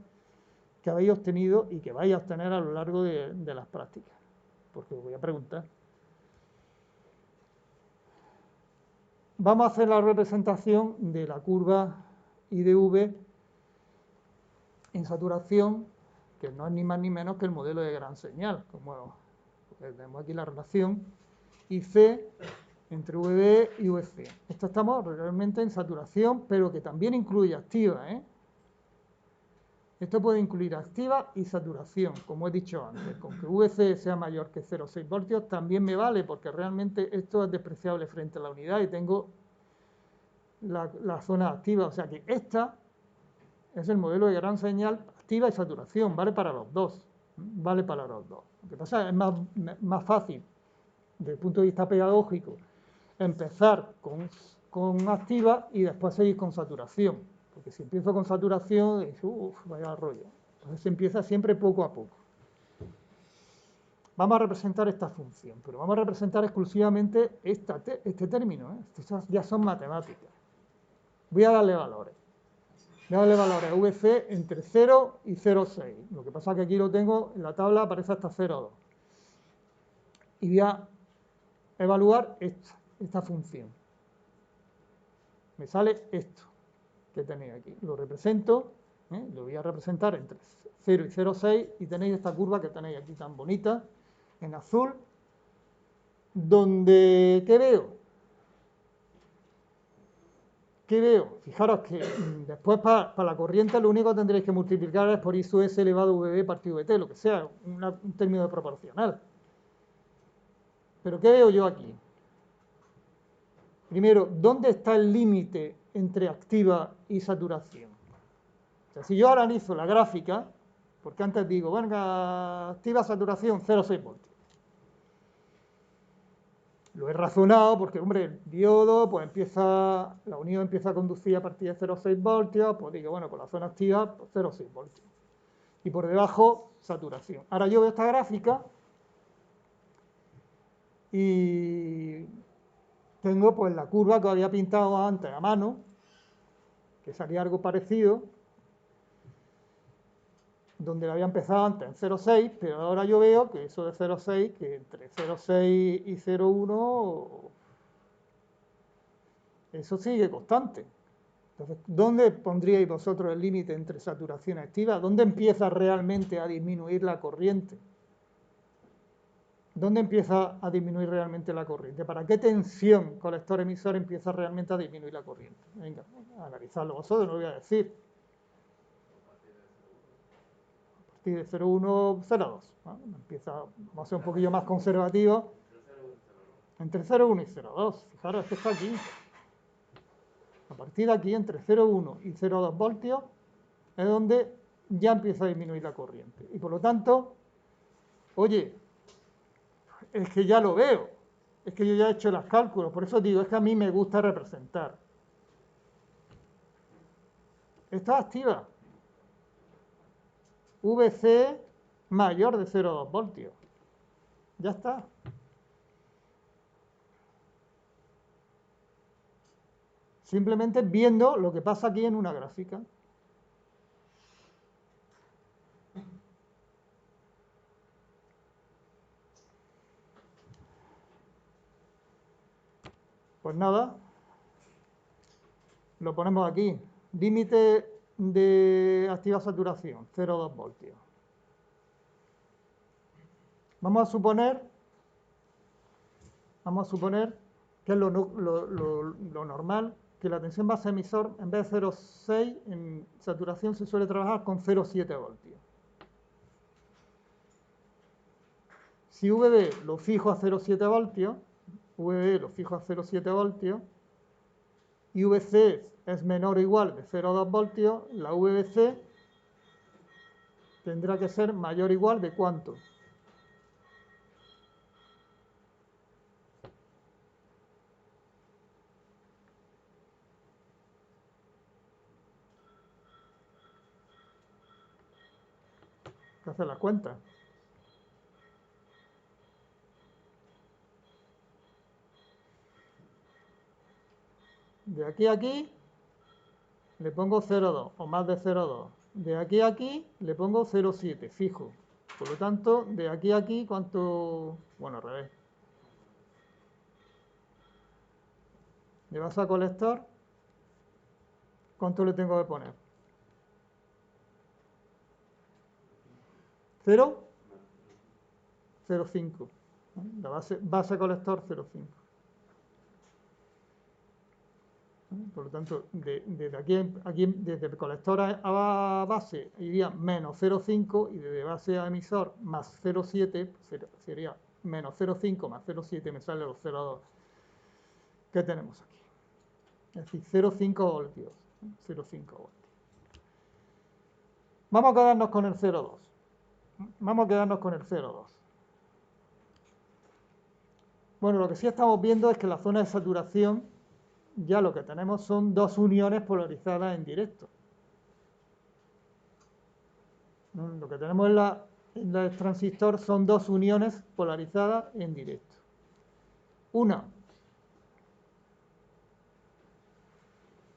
Speaker 1: que habéis obtenido y que vais a obtener a lo largo de las prácticas, porque os voy a preguntar. Vamos a hacer la representación de la curva IDV en saturación, que no es ni más ni menos que el modelo de gran señal, como tenemos aquí la relación IC entre VB y VC. Esto estamos realmente en saturación, pero que también incluye activa, ¿eh? Esto puede incluir activa y saturación, como he dicho antes. Con que VC sea mayor que 0,6 voltios también me vale, porque realmente esto es despreciable frente a la unidad y tengo la zona activa. O sea que esta es el modelo de gran señal activa y saturación, vale para los dos. Vale para los dos. Lo que pasa es más fácil, desde el punto de vista pedagógico, empezar con activa y después seguir con saturación. Porque si empiezo con saturación, vaya rollo. Entonces se empieza siempre poco a poco. Vamos a representar esta función, pero vamos a representar exclusivamente este término, ¿eh? Estas ya son matemáticas. Voy a darle valores. Voy a darle valores a VC entre 0 y 0,6. Lo que pasa es que aquí lo tengo, en la tabla aparece hasta 0,2. Y voy a evaluar esta función. Me sale esto que tenéis aquí. Lo represento, lo voy a representar entre 0 y 0,6 y tenéis esta curva que tenéis aquí tan bonita, en azul, donde, ¿qué veo? ¿Qué veo? Fijaros que después para la corriente lo único que tendréis que multiplicar es por I sub S elevado a VB partido VT, lo que sea, un término de proporcional. Pero ¿qué veo yo aquí? Primero, ¿dónde está el límite entre activa y saturación? O sea, si yo analizo la gráfica, porque antes digo, bueno, activa saturación 0,6 voltios. Lo he razonado porque, hombre, el diodo, pues la unión empieza a conducir a partir de 0,6 voltios, pues digo, bueno, con la zona activa, pues 0,6 voltios. Y por debajo, saturación. Ahora yo veo esta gráfica y tengo pues la curva que había pintado antes a mano, que salía algo parecido, donde la había empezado antes en 0,6, pero ahora yo veo que eso de 0,6, que entre 0,6 y 0,1, eso sigue constante. Entonces, ¿dónde pondríais vosotros el límite entre saturación y activa? ¿Dónde empieza realmente a disminuir la corriente? ¿Dónde empieza a disminuir realmente la corriente? ¿Para qué tensión colector-emisor empieza realmente a disminuir la corriente? Venga, analizadlo vosotros, no lo voy a decir. A partir de 0,1, 0,2. ¿No? Vamos a ser un poquillo más conservativos. Entre 0,1 y 0,2. Fijaros, esto está aquí. A partir de aquí, entre 0,1 y 0,2 voltios, es donde ya empieza a disminuir la corriente. Y por lo tanto, oye, es que ya lo veo, es que yo ya he hecho los cálculos, por eso digo, es que a mí me gusta representar. Está activa. VC mayor de 0,2 voltios. Ya está. Simplemente viendo lo que pasa aquí en una gráfica. Pues nada, lo ponemos aquí. Límite de activa saturación, 0,2 voltios. Vamos a suponer que es lo normal, que la tensión base emisor, en vez de 0,6 en saturación, se suele trabajar con 0,7 voltios. Si VB lo fijo a 0,7 voltios, y VC es menor o igual de 0,2 voltios, la VBC tendrá que ser mayor o igual de ¿cuánto? Hay que hacer la cuenta. De aquí a aquí le pongo 0,2 o más de 0,2. De aquí a aquí le pongo 0,7 fijo. Por lo tanto, de aquí a aquí, ¿cuánto? Bueno, al revés. De base a colector, ¿cuánto le tengo que poner? 0, 0,5. La base colector 0,5. Por lo tanto, desde aquí, desde el colector a base iría menos 0,5 y desde base a emisor más 0,7 sería menos 0,5 más 0,7 me sale los 0,2. ¿Qué tenemos aquí? Es decir, 0,5 voltios. 0,5 voltios. Vamos a quedarnos con el 0,2. Vamos a quedarnos con el 0,2. Bueno, lo que sí estamos viendo es que la zona de saturación ya lo que tenemos son dos uniones polarizadas en directo. Lo que tenemos en el transistor son dos uniones polarizadas en directo. Una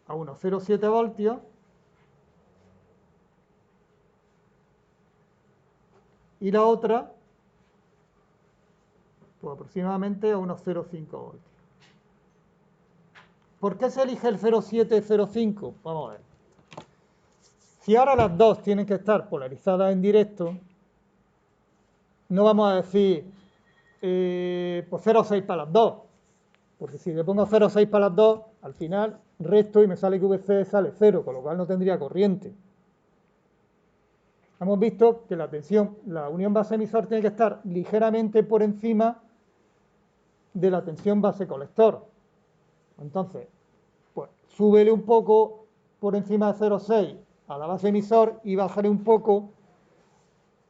Speaker 1: a unos 0,7 voltios y la otra pues aproximadamente a unos 0,5 voltios. ¿Por qué se elige el 0,7 0,5? Vamos a ver. Si ahora las dos tienen que estar polarizadas en directo, no vamos a decir pues 0,6 para las dos, porque si le pongo 0,6 para las dos, al final resto y me sale que VC sale 0, con lo cual no tendría corriente. Hemos visto que la tensión, la unión base emisor tiene que estar ligeramente por encima de la tensión base colector. Entonces, pues súbele un poco por encima de 0,6 a la base emisor y bajaré un poco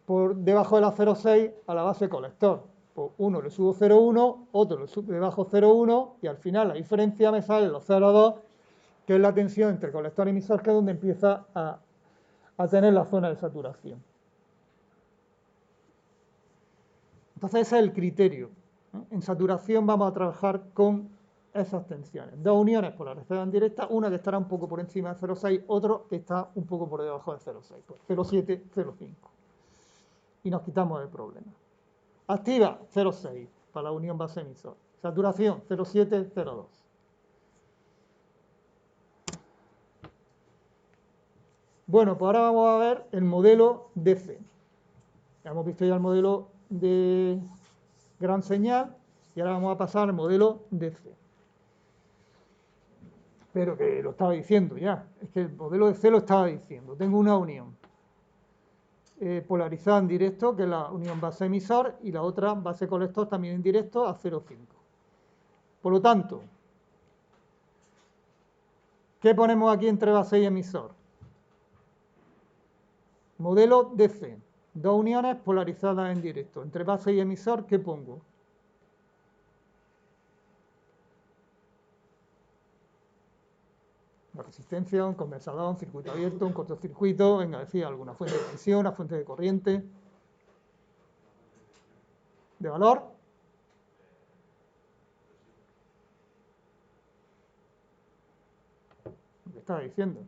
Speaker 1: por debajo de la 0,6 a la base colector. Pues uno le subo 0,1, otro le subo debajo 0,1 y al final la diferencia me sale los 0,2, que es la tensión entre colector y emisor, que es donde empieza a tener la zona de saturación. Entonces ese es el criterio. En saturación vamos a trabajar con esas tensiones. Dos uniones polarizadas en directa, una que estará un poco por encima de 0,6, otro que está un poco por debajo de 0,6, pues 0,7, 0,5. Y nos quitamos el problema. Activa 0,6 para la unión base emisor. Saturación 0,7, 0,2. Bueno, pues ahora vamos a ver el modelo DC. Ya hemos visto ya el modelo de gran señal y ahora vamos a pasar al modelo DC. Pero que lo estaba diciendo ya, es que el modelo DC lo estaba diciendo. Tengo una unión polarizada en directo, que es la unión base emisor, y la otra base colector también en directo a 0,5. Por lo tanto, ¿Qué ponemos aquí entre base y emisor? Modelo DC. Dos uniones polarizadas en directo. Entre base y emisor, ¿qué pongo? Una resistencia, un condensador, un circuito abierto, un cortocircuito, venga, decía alguna fuente de tensión, una fuente de corriente. ¿De valor? Lo que estaba diciendo.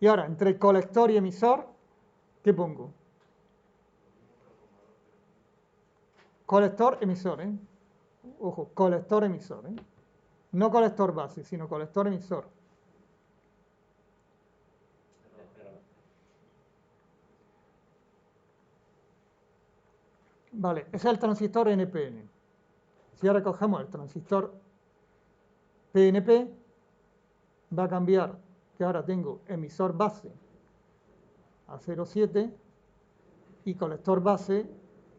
Speaker 1: Y ahora, entre colector y emisor, ¿qué pongo? Colector, emisor, ¿eh? Ojo, colector, emisor, ¿eh? No colector base, sino colector, emisor. Vale, ese es el transistor NPN. Si ahora cogemos el transistor PNP, va a cambiar que ahora tengo emisor base a 0,7 y colector base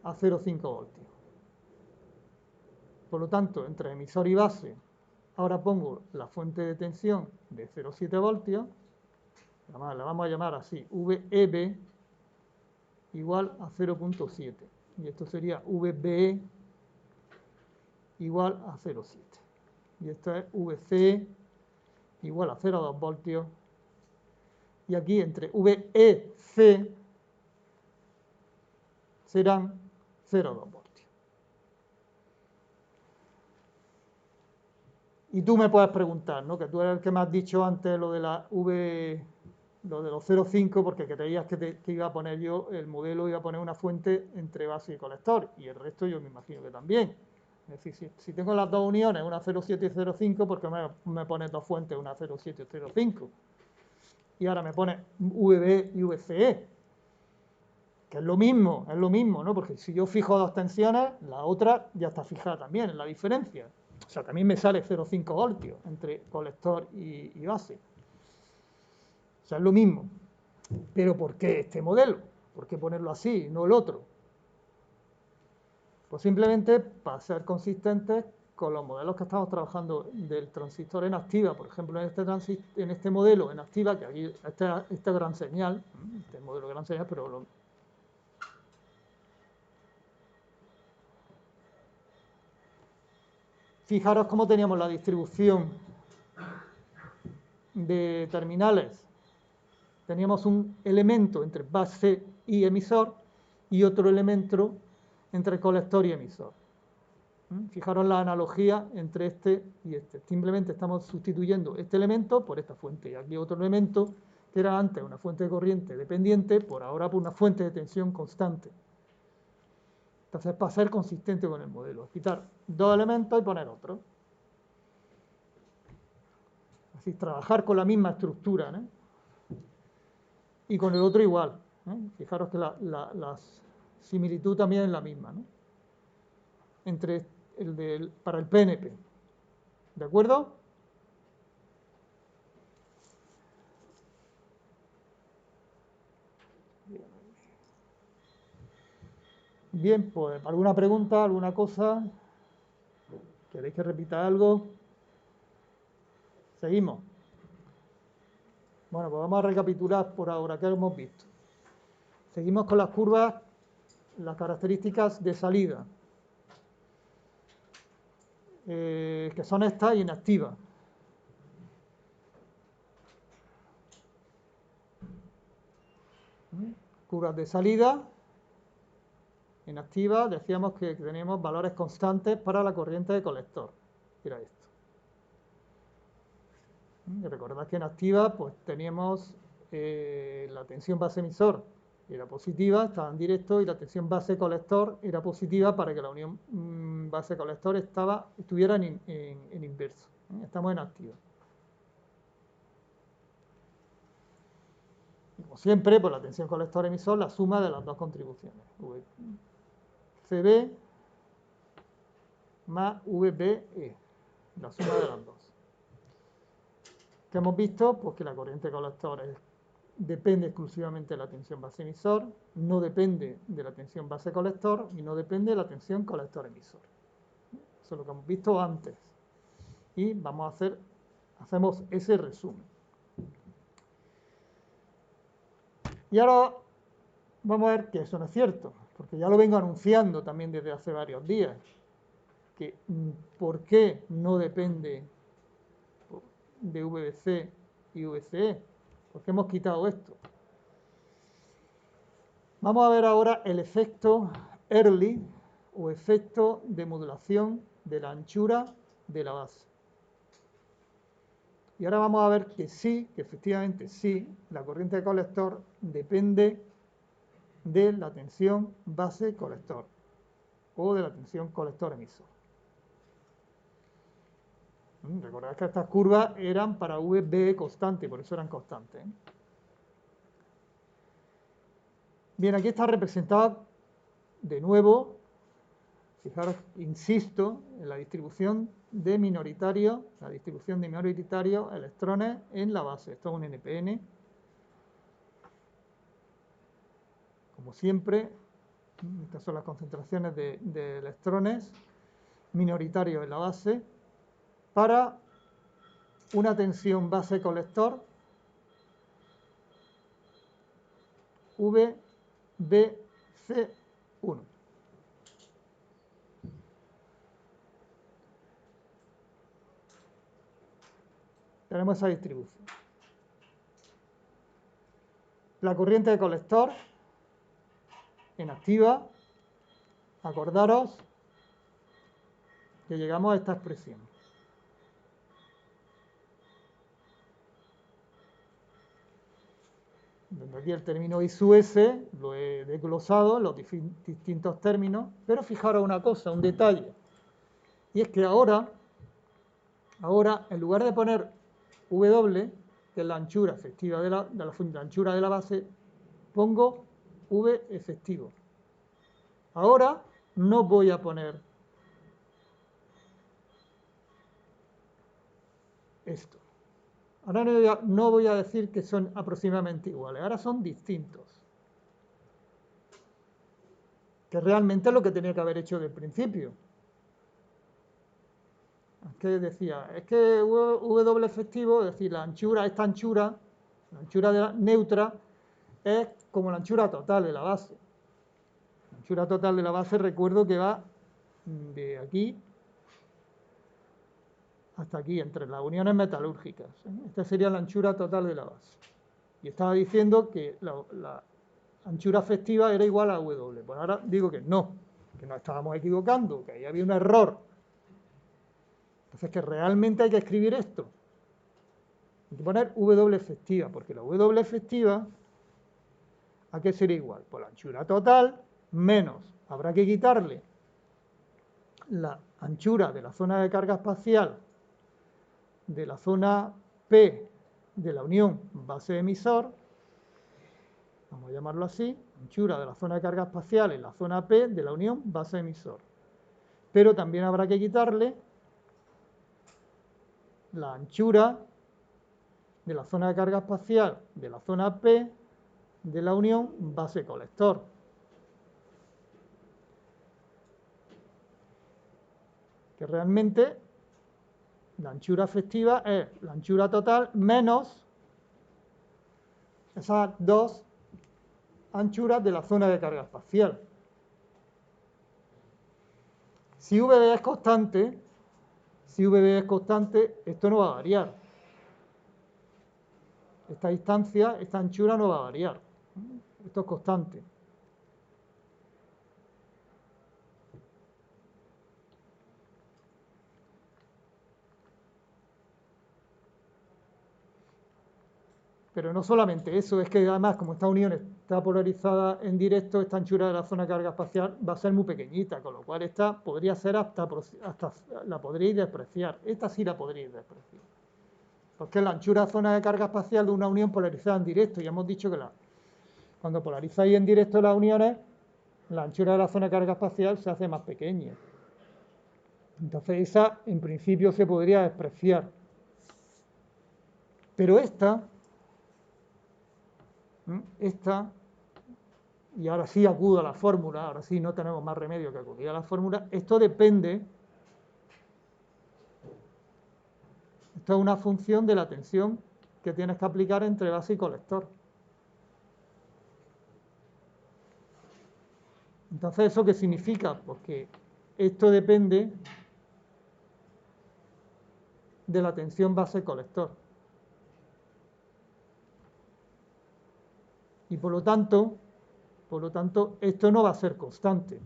Speaker 1: a 0,5 voltios. Por lo tanto, entre emisor y base, ahora pongo la fuente de tensión de 0,7 voltios, la vamos a llamar así, VEB igual a 0,7. Y esto sería VBE igual a 0,7. Y esto es VCE igual a 0,2 voltios. Y aquí entre VEC serán 0,2 voltios. Y tú me puedes preguntar, ¿no? Que tú eres el que me has dicho antes lo de la lo de los 0,5, porque creías que iba a poner yo, el modelo iba a poner una fuente entre base y colector, y el resto yo me imagino que también. Es decir, si tengo las dos uniones, una 0,7 y 0,5, ¿por qué me pones dos fuentes, una 0,7 y 0,5? Y ahora me pone VB y VCE, que es lo mismo, ¿no? Porque si yo fijo dos tensiones, la otra ya está fijada también, es la diferencia. O sea, también me sale 0,5 voltios entre colector y base. O sea, es lo mismo. Pero ¿por qué este modelo? ¿Por qué ponerlo así, no el otro? Pues simplemente para ser consistentes con los modelos que estamos trabajando del transistor en activa. Por ejemplo, en este modelo en activa, que aquí esta gran señal, este modelo gran señal, pero fijaros cómo teníamos la distribución de terminales. Teníamos un elemento entre base y emisor y otro elemento entre colector y emisor. Fijaros la analogía entre este y este. Simplemente estamos sustituyendo este elemento por esta fuente. Y aquí otro elemento que era antes una fuente de corriente dependiente, por ahora por una fuente de tensión constante. Entonces, para ser consistente con el modelo, quitar dos elementos y poner otro. Así, trabajar con la misma estructura, ¿no? Y con el otro igual. Fijaros que la similitud también es la misma, ¿no? Entre para el PNP. ¿De acuerdo? Bien, pues alguna pregunta, alguna cosa. ¿Queréis que repita algo? Seguimos. Bueno, pues vamos a recapitular por ahora qué hemos visto. Seguimos con las curvas, las características de salida, que son estas inactivas. Curvas de salida inactivas, decíamos que teníamos valores constantes para la corriente de colector. Era esto. Y recordad que en activa pues teníamos la tensión base emisor era positiva, estaba en directo, y la tensión base colector era positiva para que la unión base colector estuviera en inverso. Estamos en activa. Y como siempre, pues la tensión colector emisor, la suma de las dos contribuciones. CB más VBE, la suma de las dos. ¿Qué hemos visto? Pues que la corriente colector depende exclusivamente de la tensión base emisor, no depende de la tensión base colector y no depende de la tensión colector emisor. Eso es lo que hemos visto antes. Y vamos a hacer Hacemos ese resumen. Y ahora vamos a ver que eso no es cierto, porque ya lo vengo anunciando también desde hace varios días, que ¿por qué no depende de VBC y VCE? ¿Por qué hemos quitado esto? Vamos a ver ahora el efecto Early o efecto de modulación de la anchura de la base. Y ahora vamos a ver que sí, que efectivamente sí, la corriente de colector depende de la tensión base-colector o de la tensión colector-emisor. Recordad que estas curvas eran para VB constante, por eso eran constantes. Bien, aquí está representada de nuevo, fijaros, insisto, en la distribución de minoritarios, electrones en la base. Esto es un NPN. Como siempre, estas son las concentraciones de electrones minoritarios en la base para una tensión base-colector VBC1. Tenemos esa distribución. La corriente de colector en activa, acordaros que llegamos a esta expresión. Donde aquí el término I sub S lo he desglosado en los distintos términos, pero fijaros una cosa, un detalle, y es que ahora en lugar de poner W, que es la anchura efectiva de la anchura de la base, pongo V efectivo. Ahora no voy a poner esto. Ahora no voy a decir que son aproximadamente iguales, ahora son distintos. Que realmente es lo que tenía que haber hecho desde el principio. Es que decía, es que W efectivo, es decir, esta anchura, la anchura de la neutra, es como la anchura total de la base. La anchura total de la base, recuerdo que va de aquí hasta aquí, entre las uniones metalúrgicas. Esta sería la anchura total de la base. Y estaba diciendo que la anchura efectiva era igual a W. Pues ahora digo que nos estábamos equivocando, que ahí había un error. Entonces, que realmente hay que escribir esto. Hay que poner W efectiva, porque la W efectiva, ¿a qué sería igual? Pues la anchura total menos, habrá que quitarle la anchura de la zona de carga espacial de la zona P de la unión base-emisor, vamos a llamarlo así, anchura de la zona de carga espacial en la zona P de la unión base-emisor. Pero también habrá que quitarle la anchura de la zona de carga espacial de la zona P de la unión base-colector. Que realmente la anchura efectiva es la anchura total menos esas dos anchuras de la zona de carga espacial. Si VB es constante, esto no va a variar. Esta distancia, esta anchura no va a variar. Esto es constante. Pero no solamente eso, es que además, como esta unión está polarizada en directo, esta anchura de la zona de carga espacial va a ser muy pequeñita, con lo cual esta podría ser hasta la podríais despreciar. Esta sí la podríais despreciar. Porque la anchura de zona de carga espacial de una unión polarizada en directo, ya hemos dicho que cuando polarizáis en directo las uniones, la anchura de la zona de carga espacial se hace más pequeña. Entonces esa, en principio, se podría despreciar. Pero esta, y ahora sí acudo a la fórmula, ahora sí no tenemos más remedio que acudir a la fórmula, esto depende Esto es una función de la tensión que tienes que aplicar entre base y colector. Entonces, ¿eso qué significa? Pues que esto depende de la tensión base-colector. Y por lo tanto, esto no va a ser constante.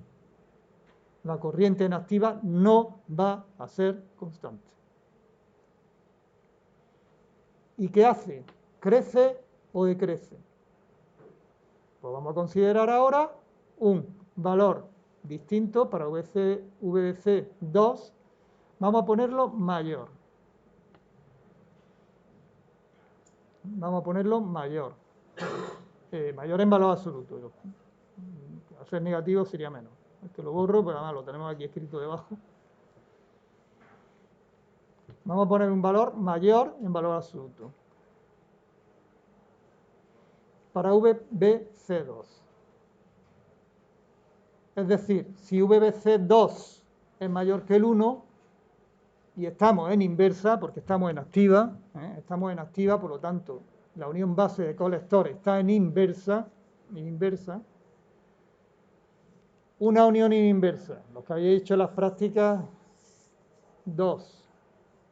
Speaker 1: La corriente en activa no va a ser constante. ¿Y qué hace? ¿Crece o decrece? Pues vamos a considerar ahora un valor distinto para VDC 2. Vamos a ponerlo mayor. Vamos a ponerlo mayor. Mayor en valor absoluto. Al ser negativo sería menos. Esto lo borro, pero además lo tenemos aquí escrito debajo. Vamos a poner un valor mayor en valor absoluto. Para VBC2. Es decir, si VBC2 es mayor que el 1 y estamos en inversa, porque estamos en activa, por lo tanto, la unión base de colector está en inversa, una unión inversa, los que habéis hecho las prácticas 2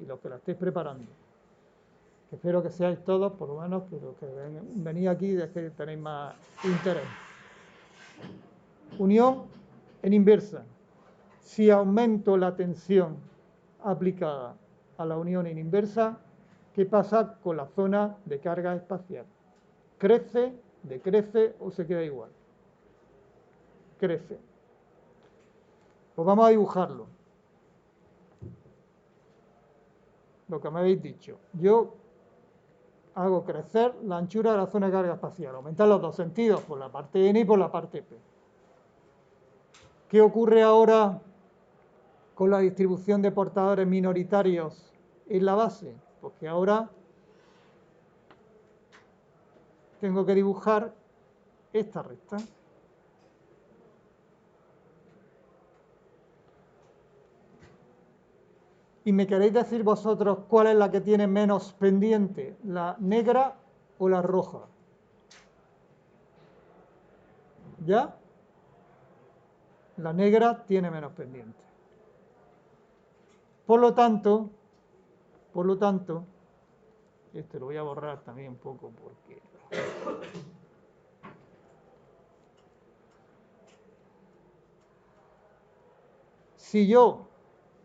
Speaker 1: y los que la estéis preparando, que espero que seáis todos, por lo menos, que los que venís aquí es que tenéis más interés. Unión en inversa. Si aumento la tensión aplicada a la unión en inversa, ¿qué pasa con la zona de carga espacial? ¿Crece, decrece o se queda igual? Crece. Pues vamos a dibujarlo. Lo que me habéis dicho. Yo hago crecer la anchura de la zona de carga espacial, aumentar los dos sentidos, por la parte N y por la parte P. ¿Qué ocurre ahora con la distribución de portadores minoritarios en la base? Pues que ahora tengo que dibujar esta recta. Y me queréis decir vosotros cuál es la que tiene menos pendiente, la negra o la roja. ¿Ya? La negra tiene menos pendiente. Por lo tanto, este lo voy a borrar también un poco porque... Si yo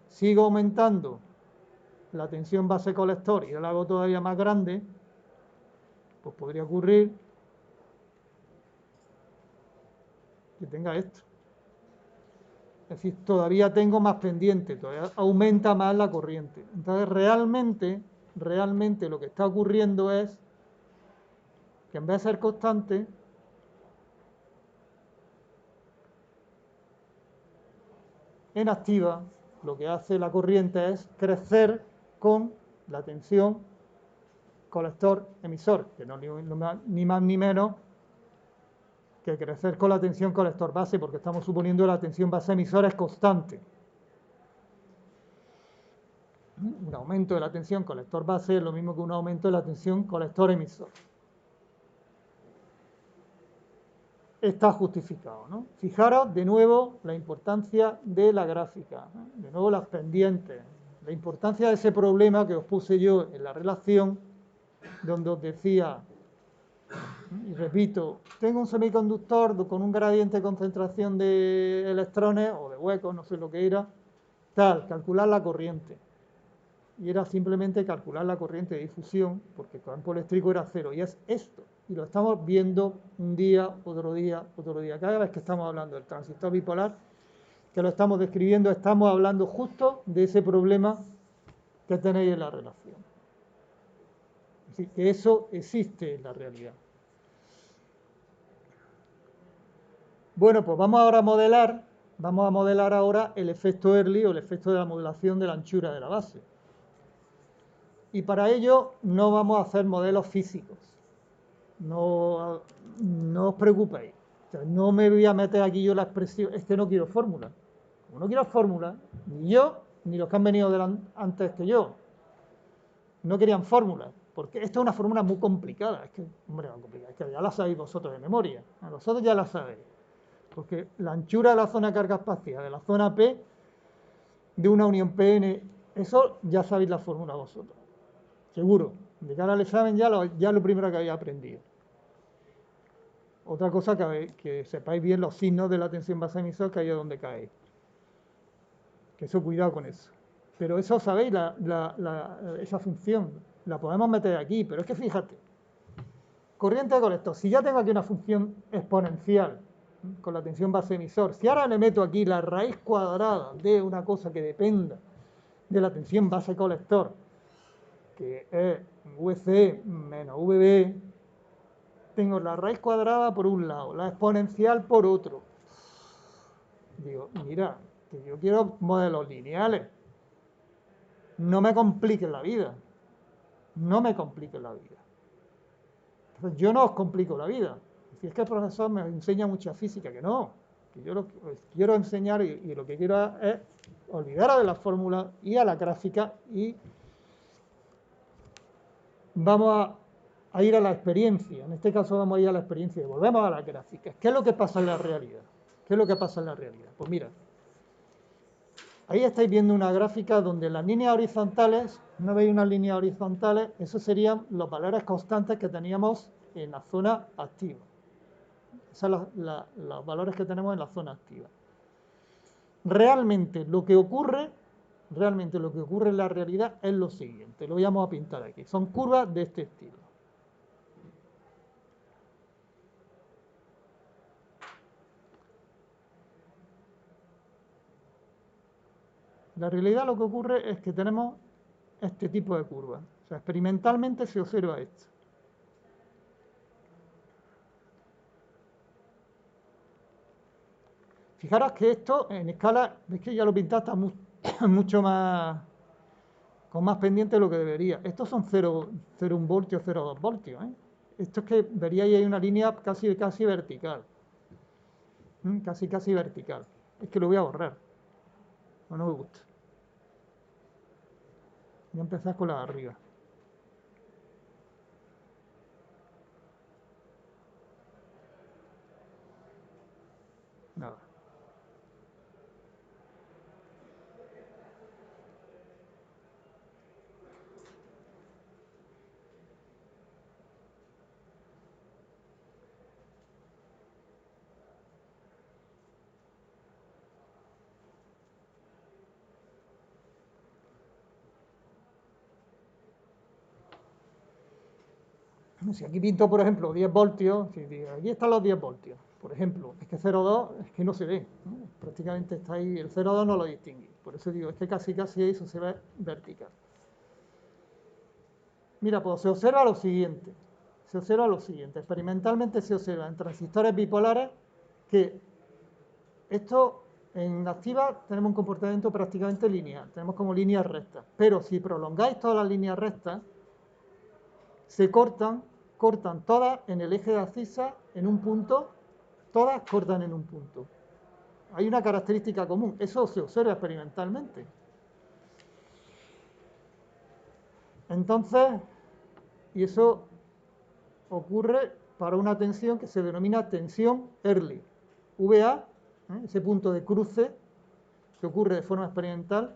Speaker 1: sigo aumentando la tensión base colector y la hago todavía más grande, pues podría ocurrir que tenga esto. Es decir, todavía tengo más pendiente, todavía aumenta más la corriente. Entonces, realmente lo que está ocurriendo es que en vez de ser constante, en activa, lo que hace la corriente es crecer con la tensión colector-emisor, que no es ni más ni menos que crecer con la tensión colector-base, porque estamos suponiendo que la tensión base-emisor es constante. Un aumento de la tensión colector-base es lo mismo que un aumento de la tensión colector-emisor. Está justificado, ¿no? Fijaros de nuevo la importancia de la gráfica, ¿no? De nuevo las pendientes, la importancia de ese problema que os puse yo en la relación, donde os decía, y repito, tengo un semiconductor con un gradiente de concentración de electrones o de huecos, no sé lo que era, tal, calcular la corriente. Y era simplemente calcular la corriente de difusión, porque el campo eléctrico era cero, y es esto. Y lo estamos viendo un día, otro día, otro día. Cada vez que estamos hablando del transistor bipolar, que lo estamos describiendo, estamos hablando justo de ese problema que tenéis en la relación. Así que eso existe en la realidad. Bueno, pues vamos ahora a modelar ahora el efecto Early o el efecto de la modulación de la anchura de la base. Y para ello no vamos a hacer modelos físicos. No os preocupéis. O sea, no me voy a meter aquí yo la expresión, es que no quiero fórmula. Como no quiero fórmula, ni yo, ni los que han venido antes que yo. no querían fórmulas, porque esta es una fórmula muy complicada, es que, hombre, muy complicada, es que ya la sabéis vosotros de memoria, vosotros ya la sabéis, porque la anchura de la zona de carga espacial, de la zona P, de una unión PN, eso ya sabéis la fórmula vosotros, seguro, de cara al examen ya lo primero que habéis aprendido. Otra cosa que sepáis bien los signos de la tensión base emisor, que ahí es donde cae. Que eso, cuidado con eso. Pero eso, ¿sabéis? Esa función la podemos meter aquí, pero es que fíjate, corriente de colector, si ya tengo aquí una función exponencial con la tensión base emisor, si ahora le meto aquí la raíz cuadrada de una cosa que dependa de la tensión base colector, que es VC menos VB, tengo la raíz cuadrada por un lado, la exponencial por otro. Digo, mira, que yo quiero modelos lineales. No me compliquen la vida. No me compliquen la vida. Entonces, yo no os complico la vida. Si es que el profesor me enseña mucha física, que no. Que yo lo que quiero enseñar y lo que quiero es olvidaros de la fórmula y a la gráfica y vamos a ir a la experiencia. En este caso vamos a ir a la experiencia y volvemos a la gráfica. ¿Qué es lo que pasa en la realidad? ¿Qué es lo que pasa en la realidad? Pues mira, ahí estáis viendo una gráfica donde las líneas horizontales, ¿no veis unas líneas horizontales? Esos serían los valores constantes que teníamos en la zona activa. Esos son los valores que tenemos en la zona activa. Realmente lo que ocurre en la realidad es lo siguiente. Lo vamos a pintar aquí. Son curvas de este estilo. La realidad lo que ocurre es que tenemos este tipo de curvas. O sea, experimentalmente se observa esto. Fijaros que esto en escala, es que ya lo pintaste mucho más, con más pendiente de lo que debería. Estos son 0,1 voltios, 0,2 voltios. Esto es que veríais ahí una línea casi vertical. Casi vertical. Es que lo voy a borrar. No me gusta. Voy a empezar con la de arriba. Nada. Si aquí pinto, por ejemplo, 10 voltios, si digo, aquí están los 10 voltios, por ejemplo, es que 0,2 es que no se ve, ¿no? Prácticamente está ahí, el 0,2 no lo distingue, por eso digo, es que casi eso se ve vertical. Mira, pues se observa lo siguiente, experimentalmente se observa en transistores bipolares que esto en activa tenemos un comportamiento prácticamente lineal, tenemos como líneas rectas, pero si prolongáis todas las líneas rectas, se cortan todas en el eje de abscisa en un punto, todas cortan en un punto. Hay una característica común, eso se observa experimentalmente. Entonces, y eso ocurre para una tensión que se denomina tensión Early. VA, ese punto de cruce que ocurre de forma experimental,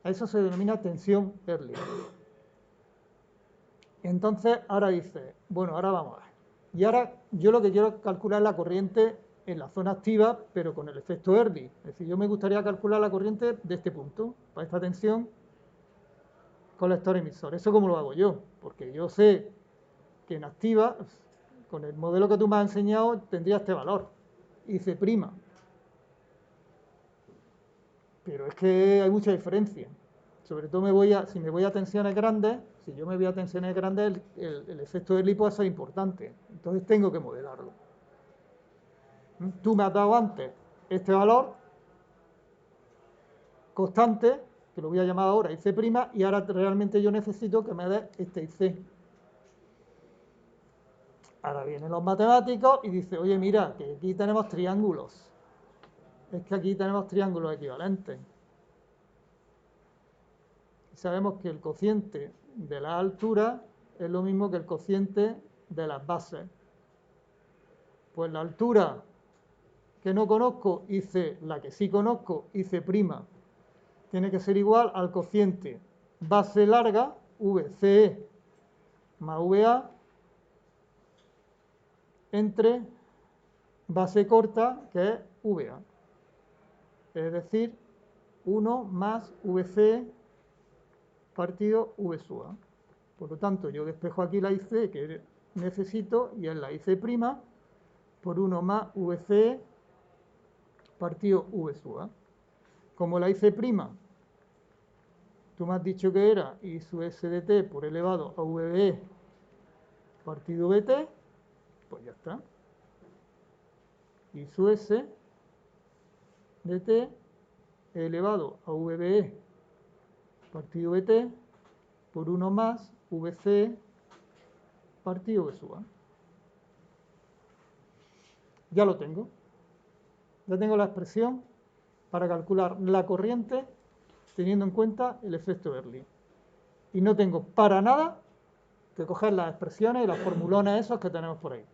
Speaker 1: a eso se denomina tensión Early. Entonces, ahora dice, bueno, ahora vamos a ver. Y ahora yo lo que quiero calcular es la corriente en la zona activa, pero con el efecto Early. Es decir, yo me gustaría calcular la corriente de este punto, para esta tensión colector-emisor. ¿Eso cómo lo hago yo? Porque yo sé que en activa, con el modelo que tú me has enseñado, tendría este valor, IC'. Pero es que hay mucha diferencia. Sobre todo si me voy a tensiones grandes, si yo me voy a tensiones grandes, el efecto Early puede ser importante. Entonces tengo que modelarlo. Tú me has dado antes este valor constante, que lo voy a llamar ahora IC', y ahora realmente yo necesito que me dé este IC. Ahora vienen los matemáticos y dicen, oye, mira, que aquí tenemos triángulos. Es que aquí tenemos triángulos equivalentes. sabemos que el cociente de la altura es lo mismo que el cociente de las bases. Pues la altura que no conozco, IC, la que sí conozco, IC', tiene que ser igual al cociente base larga, VCE más VA, entre base corta, que es VA. Es decir, 1 más VC partido V sub A. Por lo tanto, yo despejo aquí la IC que necesito y es la IC' por 1 más VC partido V sub A. Como la IC', tú me has dicho que era I sub S de t por elevado a VB partido VT, pues ya está. I sub S de t elevado a VB partido VT por 1 más VC partido V sub A. Ya lo tengo. Ya tengo la expresión para calcular la corriente teniendo en cuenta el efecto Early. Y no tengo para nada que coger las expresiones y los formulones esos que tenemos por ahí.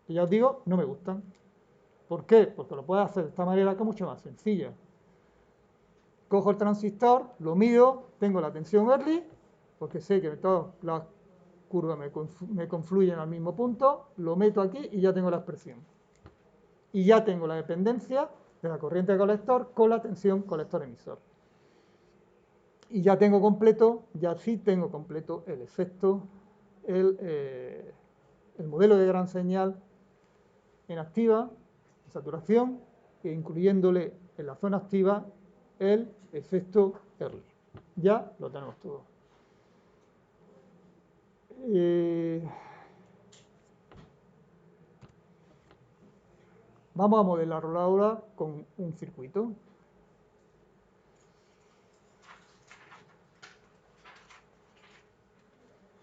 Speaker 1: Y ya os digo, no me gustan. ¿Por qué? Porque lo puedo hacer de esta manera, que es mucho más sencilla. Cojo el transistor, lo mido, tengo la tensión Early, porque sé que todas las curvas me confluyen al mismo punto, lo meto aquí y ya tengo la expresión. Y ya tengo la dependencia de la corriente de colector con la tensión colector-emisor. Y ya tengo completo, ya sí tengo completo el efecto, el modelo de gran señal en activa, en saturación, e incluyéndole en la zona activa el efecto Early. Ya lo tenemos todo. Vamos a modelarlo ahora con un circuito.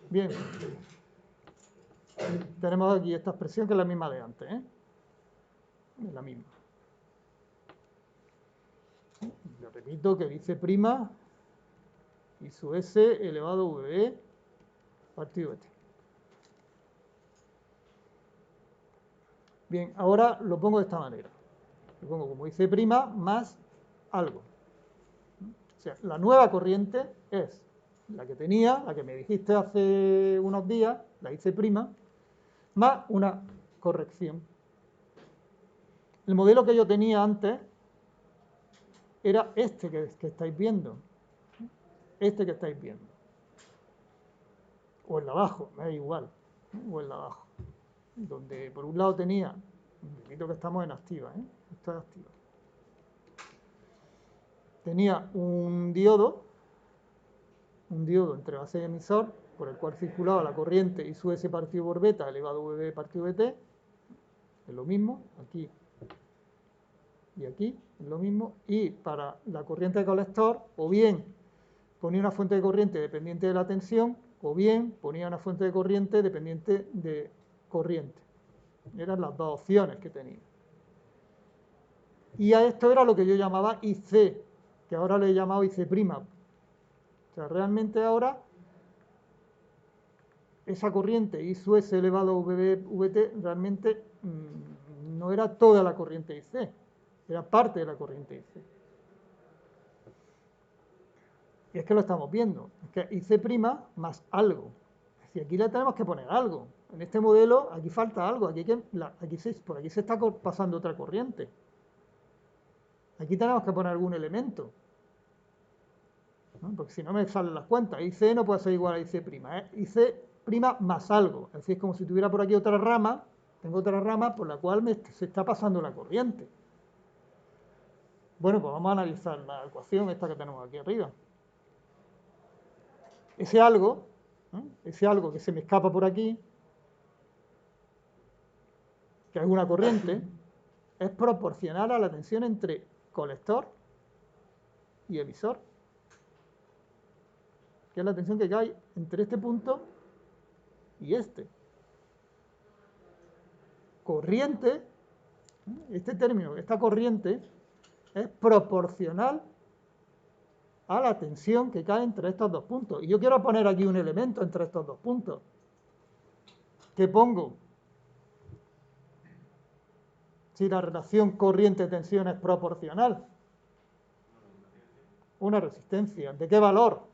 Speaker 1: Bien, tenemos aquí esta expresión que es la misma de antes, ¿eh? Es la misma. Le repito que dice prima y su S elevado a VB partido de t. Bien, ahora lo pongo de esta manera. Lo pongo como IC' más algo. O sea, la nueva corriente es la que tenía, la que me dijiste hace unos días, la IC', más una corrección. El modelo que yo tenía antes era este que estáis viendo. Este que estáis viendo. O el de abajo, me da igual. O el de abajo. Donde por un lado tenía, repito que estamos en activa, esto es activa. Tenía un diodo entre base y emisor, por el cual circulaba la corriente I sub S partido por beta elevado a VB partido de t, es lo mismo, aquí y aquí, es lo mismo, y para la corriente de colector, o bien ponía una fuente de corriente dependiente de la tensión, o bien ponía una fuente de corriente dependiente de corriente. Eran las dos opciones que tenía. Y a esto era lo que yo llamaba IC, que ahora le he llamado IC'. O sea, realmente ahora esa corriente I sub S elevado a VT realmente no era toda la corriente IC, era parte de la corriente IC. Y es que lo estamos viendo, es que IC' más algo. Es decir, aquí le tenemos que poner algo. En este modelo aquí falta algo, por aquí se está pasando otra corriente. Aquí tenemos que poner algún elemento. ¿No? Porque si no me salen las cuentas, IC no puede ser igual a IC', IC' más algo. Es decir, es como si tuviera por aquí otra rama, tengo otra rama por la cual se está pasando la corriente. Bueno, pues vamos a analizar la ecuación esta que tenemos aquí arriba. Ese algo que se me escapa por aquí, que es una corriente, es proporcional a la tensión entre colector y emisor, que es la tensión que hay entre este punto y este. Corriente, este término, esta corriente, es proporcional a la tensión que cae entre estos dos puntos. Y yo quiero poner aquí un elemento entre estos dos puntos. ¿Qué pongo? Si la relación corriente-tensión es proporcional. Una resistencia. ¿De qué valor?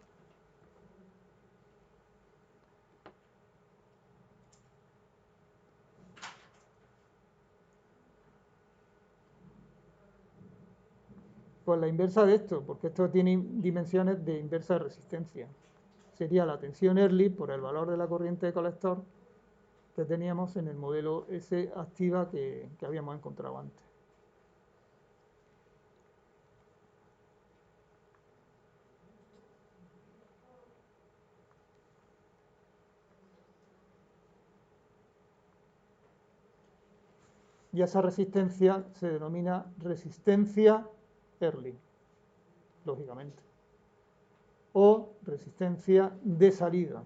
Speaker 1: Pues la inversa de esto, porque esto tiene dimensiones de inversa de resistencia. Sería la tensión Early por el valor de la corriente de colector que teníamos en el modelo S activa que habíamos encontrado antes. Y esa resistencia se denomina resistencia Early, lógicamente. O resistencia de salida,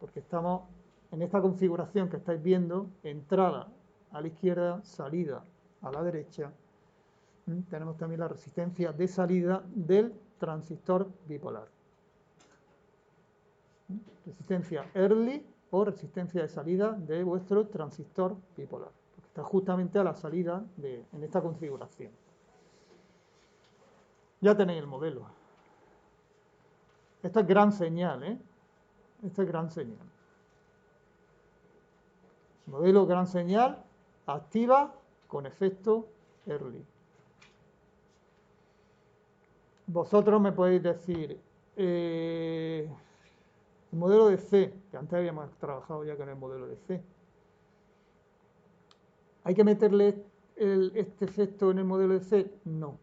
Speaker 1: porque estamos en esta configuración que estáis viendo, entrada a la izquierda, salida a la derecha. Tenemos también la resistencia de salida del transistor bipolar. Resistencia Early o resistencia de salida de vuestro transistor bipolar, porque está justamente a la salida en esta configuración. Ya tenéis el modelo. Esto es gran señal, ¿eh? Esto es gran señal. Modelo gran señal activa con efecto Early. Vosotros me podéis decir, el modelo de C, que antes habíamos trabajado ya con el modelo de C, ¿hay que meterle este efecto en el modelo de C? No.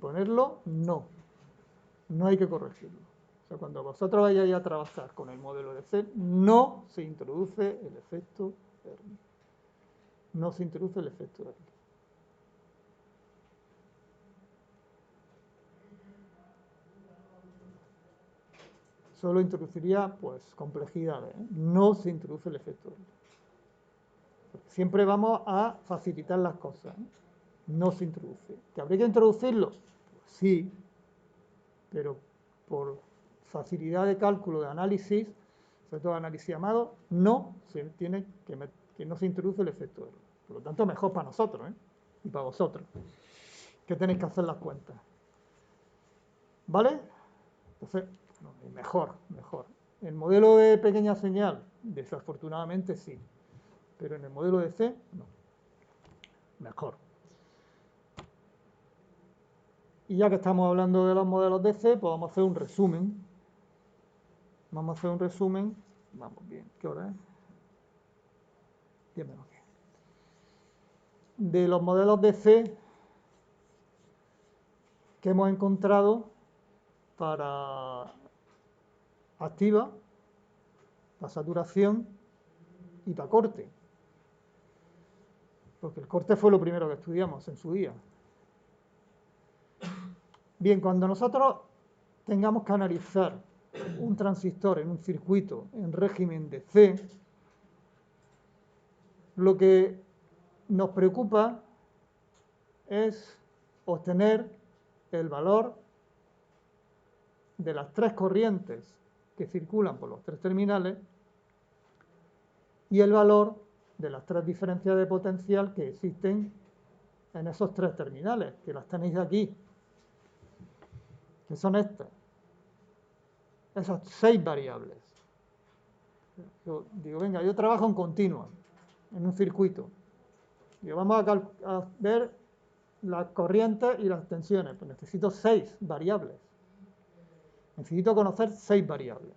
Speaker 1: Ponerlo, no. No hay que corregirlo. O sea, cuando vosotros vayáis a trabajar con el modelo de C, no se introduce el efecto Early. No se introduce el efecto Early. Solo introduciría, pues, complejidades. No se introduce el efecto Early. Siempre vamos a facilitar las cosas. No se introduce. ¿Que habría que introducirlo? Pues sí, pero por facilidad de cálculo, de análisis, sobre todo análisis llamado, no se tiene que no se introduce el efecto Early. Por lo tanto, mejor para nosotros, ¿eh? Y para vosotros, que tenéis que hacer las cuentas. ¿Vale? Entonces, mejor. El modelo de pequeña señal, desafortunadamente sí, pero en el modelo de C, no. Mejor. Y ya que estamos hablando de los modelos de C, pues vamos a hacer un resumen. Vamos bien, ¿qué hora es? 10 menos 10. De los modelos de C que hemos encontrado para activa, para saturación y para corte. Porque el corte fue lo primero que estudiamos en su día. Bien, cuando nosotros tengamos que analizar un transistor en un circuito en régimen de C, lo que nos preocupa es obtener el valor de las tres corrientes que circulan por los tres terminales y el valor de las tres diferencias de potencial que existen en esos tres terminales, que las tenéis aquí, que son estas. Esas 6 variables. Yo digo, venga, yo trabajo en continua, en un circuito. Digo, vamos a ver las corrientes y las tensiones. Pues necesito 6 variables. Necesito conocer 6 variables.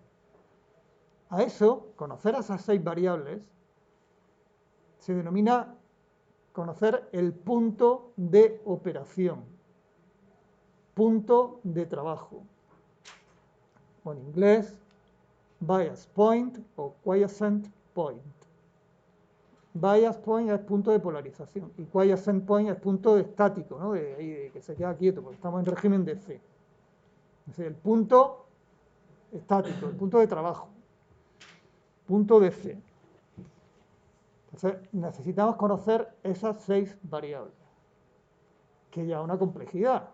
Speaker 1: A eso, conocer esas 6 variables, se denomina conocer el punto de operación, punto de trabajo. O en inglés, bias point o quiescent point. Bias point es punto de polarización y quiescent point es punto de estático, ¿no? de que se queda quieto, porque estamos en régimen de C. Es decir, el punto estático, el punto de trabajo, punto de C. Entonces, necesitamos conocer esas 6 variables, que ya es una complejidad,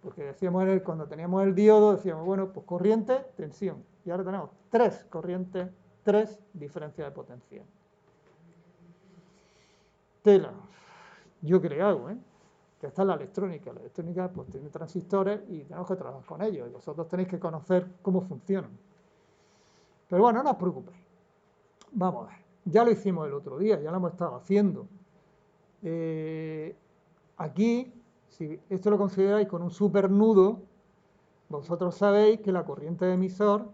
Speaker 1: porque decíamos cuando teníamos el diodo, decíamos, bueno, pues corriente, tensión, y ahora tenemos 3 corrientes, 3 diferencias de potencia. Tela, ¿yo qué le hago? Que esta es la electrónica pues tiene transistores y tenemos que trabajar con ellos, y vosotros tenéis que conocer cómo funcionan. Pero bueno, no os preocupéis, vamos a ver, ya lo hicimos el otro día, ya lo hemos estado haciendo. Aquí, si esto lo consideráis con un supernudo, vosotros sabéis que la corriente de emisor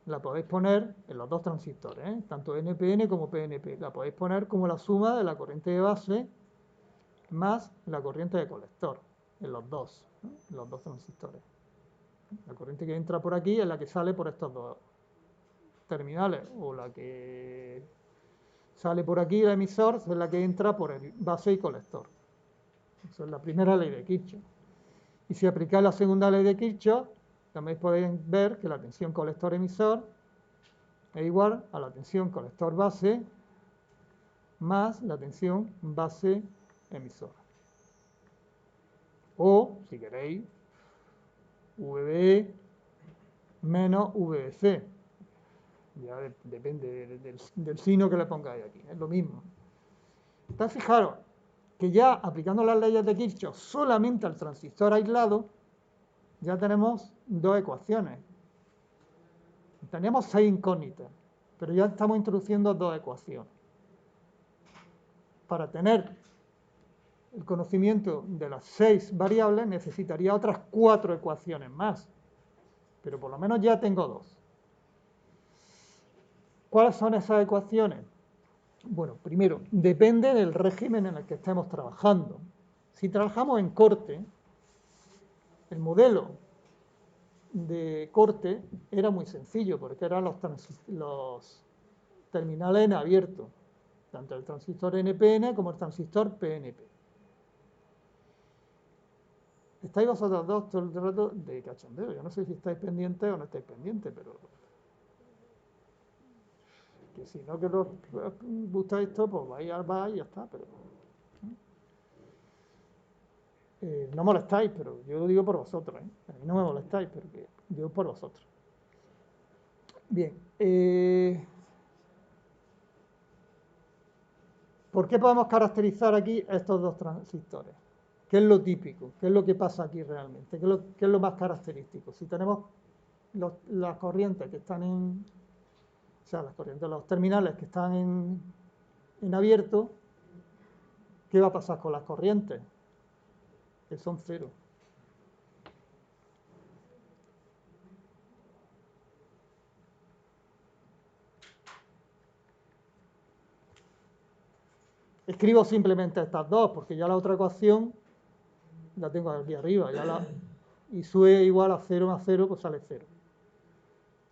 Speaker 1: la podéis poner en los dos transistores, tanto NPN como PNP. La podéis poner como la suma de la corriente de base más la corriente de colector, en los dos transistores. La corriente que entra por aquí es la que sale por estos dos terminales, o la que sale por aquí, el emisor, es la que entra por el base y colector. Esa es la primera ley de Kirchhoff. Y si aplicáis la segunda ley de Kirchhoff, también podéis ver que la tensión colector-emisor es igual a la tensión colector-base más la tensión base-emisor. O, si queréis, VBE menos VBC. Ya depende del signo que le pongáis aquí, es lo mismo. Entonces, fijaros que ya aplicando las leyes de Kirchhoff solamente al transistor aislado, ya tenemos 2 ecuaciones. Teníamos 6 incógnitas, pero ya estamos introduciendo 2 ecuaciones. Para tener el conocimiento de las 6 variables necesitaría otras 4 ecuaciones más, pero por lo menos ya tengo 2. ¿Cuáles son esas ecuaciones? Bueno, primero, depende del régimen en el que estemos trabajando. Si trabajamos en corte, el modelo de corte era muy sencillo, porque eran los terminales en abierto, tanto el transistor NPN como el transistor PNP. Estáis vosotros dos todo el rato de cachondeo. Yo no sé si estáis pendientes o no estáis pendientes, pero que si no que os gusta esto, pues vais y ya está, pero no molestáis, pero yo lo digo por vosotros, a mí no me molestáis, pero que digo por vosotros. Bien, ¿por qué podemos caracterizar aquí estos dos transistores? ¿Qué es lo típico? ¿Qué es lo que pasa aquí realmente? ¿Qué es lo más característico? Si tenemos las corrientes que están o sea, las corrientes, los terminales que están en abierto, ¿qué va a pasar con las corrientes? Que son 0. Escribo simplemente estas dos, porque ya la otra ecuación la tengo aquí arriba, y sube igual a 0 más 0, pues sale 0.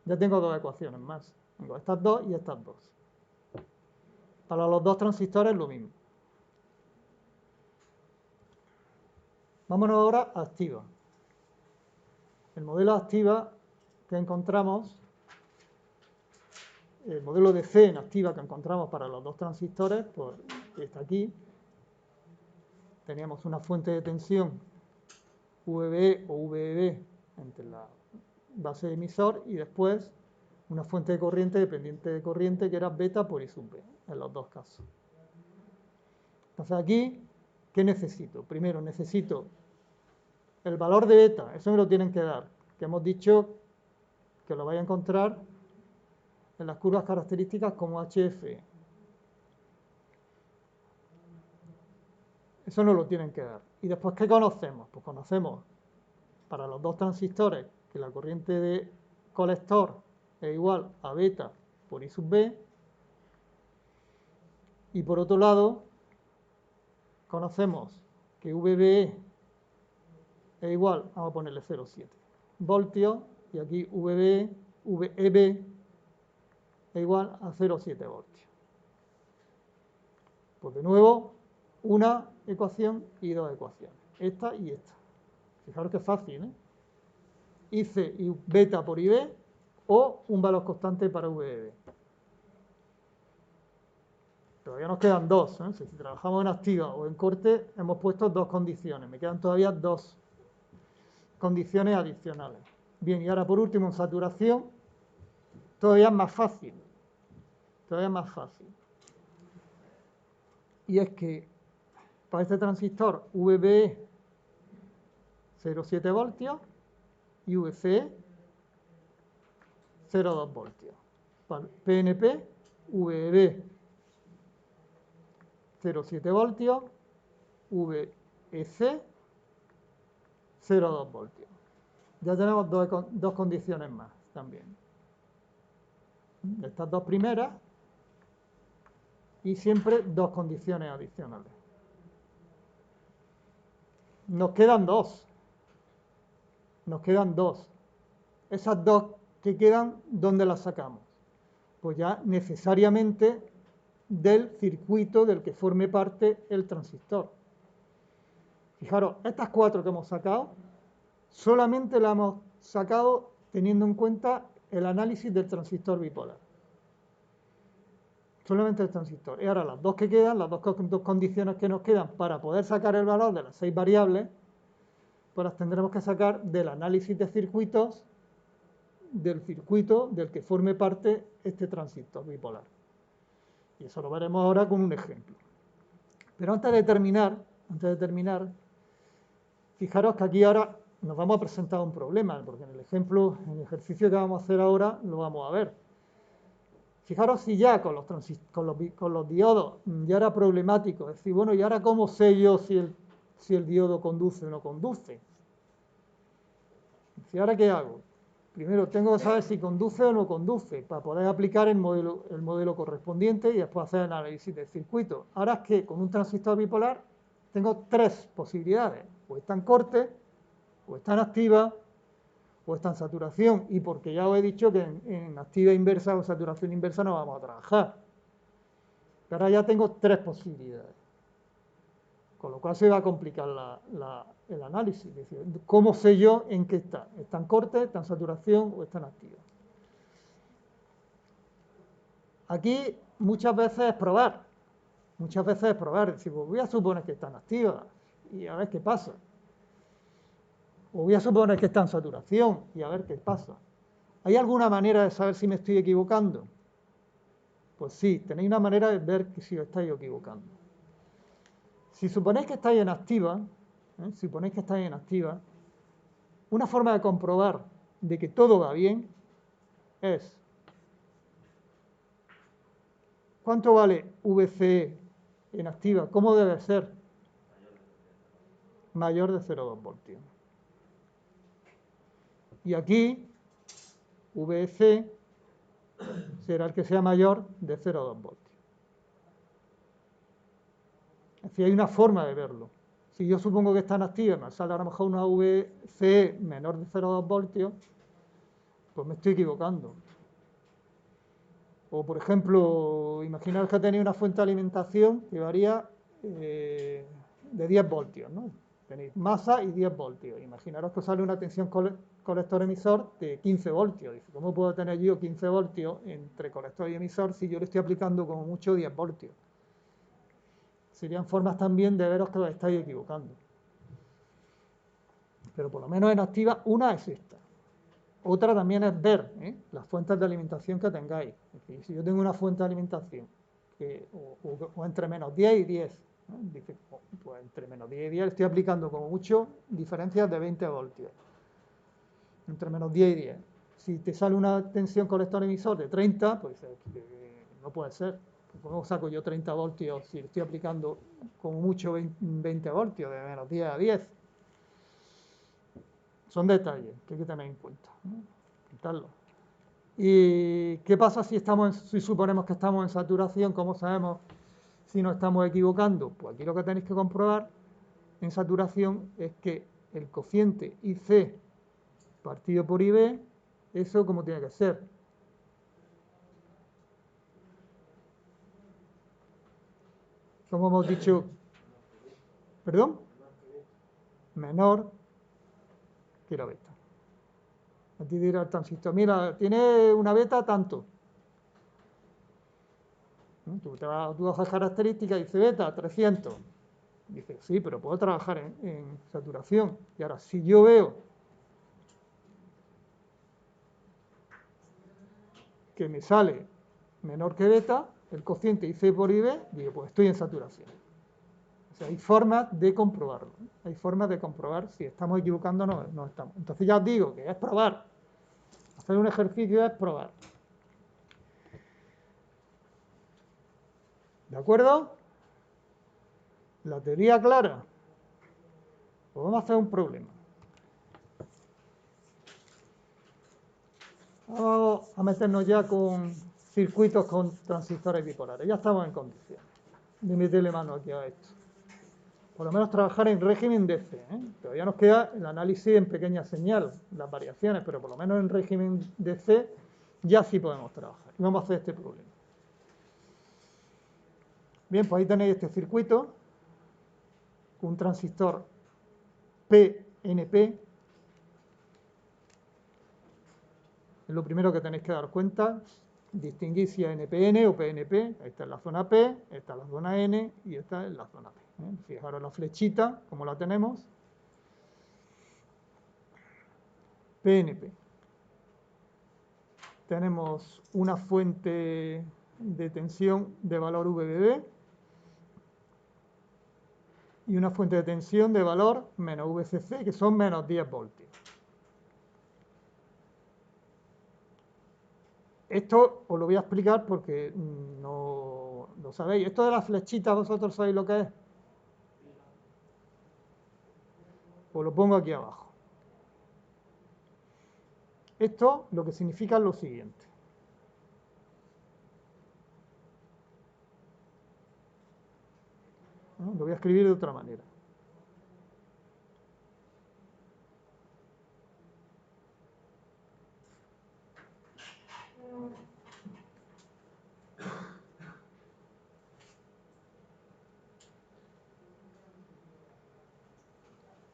Speaker 1: Ya tengo 2 ecuaciones más. Tengo estas dos y estas dos. Para los dos transistores lo mismo. Vámonos ahora a activa. El modelo activa que encontramos, el modelo de C en activa que encontramos para los dos transistores, pues está aquí. Teníamos una fuente de tensión VBE o VEB entre la base de emisor y después una fuente de corriente dependiente de corriente que era beta por I sub B, en los dos casos. Entonces aquí, ¿qué necesito? Primero necesito el valor de beta, eso me lo tienen que dar, que hemos dicho que lo vais a encontrar en las curvas características como HF. Eso nos lo tienen que dar. Y después, ¿qué conocemos? Pues conocemos para los dos transistores que la corriente de colector es igual a beta por I sub B. Y por otro lado, conocemos que VBE es igual, vamos a ponerle 0,7 voltios, y aquí VEB es igual a 0,7 voltios. Pues de nuevo, una ecuación y 2 ecuaciones, esta y esta. Fijaros que es fácil, ¿eh? IC y beta por IB o un valor constante para VEB. Todavía nos quedan dos, ¿eh? Si trabajamos en activa o en corte, hemos puesto dos condiciones. Me quedan todavía dos condiciones adicionales. Bien, y ahora por último en saturación, todavía es más fácil. Todavía es más fácil. Y es que para este transistor VBE 0,7 voltios y VCE 0,2 voltios. Para PNP, VB 0,7 voltios, VEC 0,2 voltios. Ya tenemos dos condiciones más también. Estas dos primeras y siempre dos condiciones adicionales. Nos quedan dos. Nos quedan dos. Esas dos que quedan, ¿dónde las sacamos? Pues ya necesariamente del circuito del que forme parte el transistor. Fijaros, estas cuatro que hemos sacado, solamente las hemos sacado teniendo en cuenta el análisis del transistor bipolar. Solamente el transistor. Y ahora las dos que quedan, las dos condiciones que nos quedan para poder sacar el valor de las 6 variables, pues las tendremos que sacar del análisis de circuitos, del circuito del que forme parte este transistor bipolar. Y eso lo veremos ahora con un ejemplo. Pero antes de terminar, fijaros que aquí ahora nos vamos a presentar un problema, porque en el ejemplo, en el ejercicio que vamos a hacer ahora, lo vamos a ver. Fijaros si ya con los diodos ya era problemático. Es decir, bueno, ¿y ahora cómo sé yo si el diodo conduce o no conduce? ¿Y ahora qué hago? Primero tengo que saber si conduce o no conduce, para poder aplicar el modelo correspondiente y después hacer el análisis del circuito. Ahora es que con un transistor bipolar tengo tres posibilidades. O está en corte, o está en activa, o está en saturación. Y porque ya os he dicho que en activa inversa o saturación inversa no vamos a trabajar. Pero ahora ya tengo tres posibilidades. Con lo cual se va a complicar el análisis. Es decir, ¿cómo sé yo en qué está? ¿Está en corte, está en saturación o está en activa? Aquí muchas veces es probar. Muchas veces es probar. Es decir, pues voy a suponer que está en activa y a ver qué pasa. O voy a suponer que está en saturación y a ver qué pasa. ¿Hay alguna manera de saber si me estoy equivocando? Pues sí, tenéis una manera de ver si os estáis equivocando. Si suponéis que estáis en activa, una forma de comprobar de que todo va bien es ¿cuánto vale VCE en activa? ¿Cómo debe ser? Mayor de 0,2 voltios. Y aquí VC será el que sea mayor de 0,2 voltios. Es decir, hay una forma de verlo. Si yo supongo que está en activa, me sale a lo mejor una VC menor de 0,2 voltios, pues me estoy equivocando. O, por ejemplo, imaginaos que tenéis una fuente de alimentación que varía de 10 voltios, ¿no? Tenéis masa y 10 voltios. Imaginaros que os sale una tensión colector-emisor de 15 voltios. Dice, ¿cómo puedo tener yo 15 voltios entre colector y emisor si yo le estoy aplicando como mucho 10 voltios? Serían formas también de veros que os estáis equivocando. Pero por lo menos en activa, una es esta. Otra también es ver las fuentes de alimentación que tengáis. Es decir, si yo tengo una fuente de alimentación o entre menos 10 y 10, dice, pues entre menos 10 y 10 estoy aplicando como mucho diferencias de 20 voltios. Entre menos 10 y 10. Si te sale una tensión colector-emisor de 30, pues no puede ser. ¿Cómo saco yo 30 voltios si estoy aplicando como mucho 20 voltios de menos 10 a 10? Son detalles que hay que tener en cuenta. Quitarlo. ¿Y qué pasa si suponemos que estamos en saturación? ¿Cómo sabemos si nos estamos equivocando? Pues aquí lo que tenéis que comprobar en saturación es que el cociente IC partido por IB, eso como tiene que ser. Como hemos dicho, ¿perdón? Menor que la beta. Aquí dirá el transistor, mira, tiene una beta tanto. Tú te vas a tus hojas características y dice beta 300. Dices, sí, pero puedo trabajar en saturación. Y ahora, si yo veo que me sale menor que beta, el cociente IC por IB, digo, pues estoy en saturación. O sea, hay formas de comprobarlo. Hay formas de comprobar si estamos equivocándonos o no estamos. Entonces ya os digo que es probar. Hacer un ejercicio es probar. ¿De acuerdo? La teoría clara. Pues vamos a hacer un problema. Vamos a meternos ya con circuitos con transistores bipolares. Ya estamos en condiciones de meterle mano aquí a esto. Por lo menos trabajar en régimen DC. Todavía nos queda el análisis en pequeña señal, las variaciones, pero por lo menos en régimen DC ya sí podemos trabajar. Y vamos a hacer este problema. Bien, pues ahí tenéis este circuito, un transistor PNP. Es lo primero que tenéis que dar cuenta, distinguir si es NPN o PNP. Esta es la zona P, esta es la zona N y esta es la zona P. Fijaros la flechita, como la tenemos. PNP. Tenemos una fuente de tensión de valor VBB y una fuente de tensión de valor menos VCC, que son menos 10 voltios. Esto os lo voy a explicar porque no lo sabéis. Esto de las flechitas, ¿vosotros sabéis lo que es? Os lo pongo aquí abajo. Esto lo que significa es lo siguiente. Lo voy a escribir de otra manera.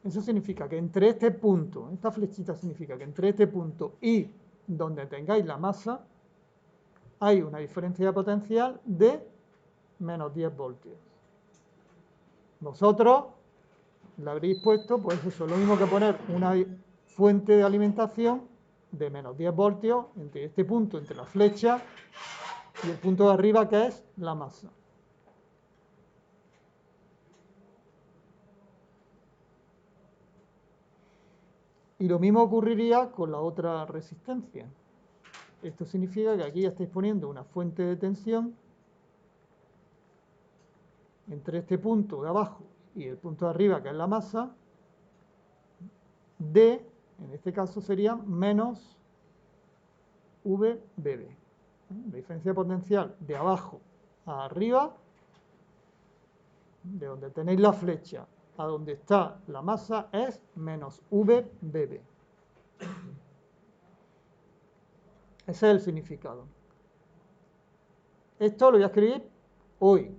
Speaker 1: Eso significa que entre este punto, esta flechita significa que entre este punto y donde tengáis la masa, hay una diferencia de potencial de menos 10 voltios. Vosotros le habréis puesto, pues eso, lo mismo que poner una fuente de alimentación de menos 10 voltios entre este punto, entre la flecha y el punto de arriba, que es la masa. Y lo mismo ocurriría con la otra resistencia. Esto significa que aquí ya estáis poniendo una fuente de tensión entre este punto de abajo y el punto de arriba, que es la masa, de, en este caso sería menos VBB. La diferencia potencial de abajo a arriba, de donde tenéis la flecha a donde está la masa, es menos VBB. Ese es el significado. Esto lo voy a escribir hoy.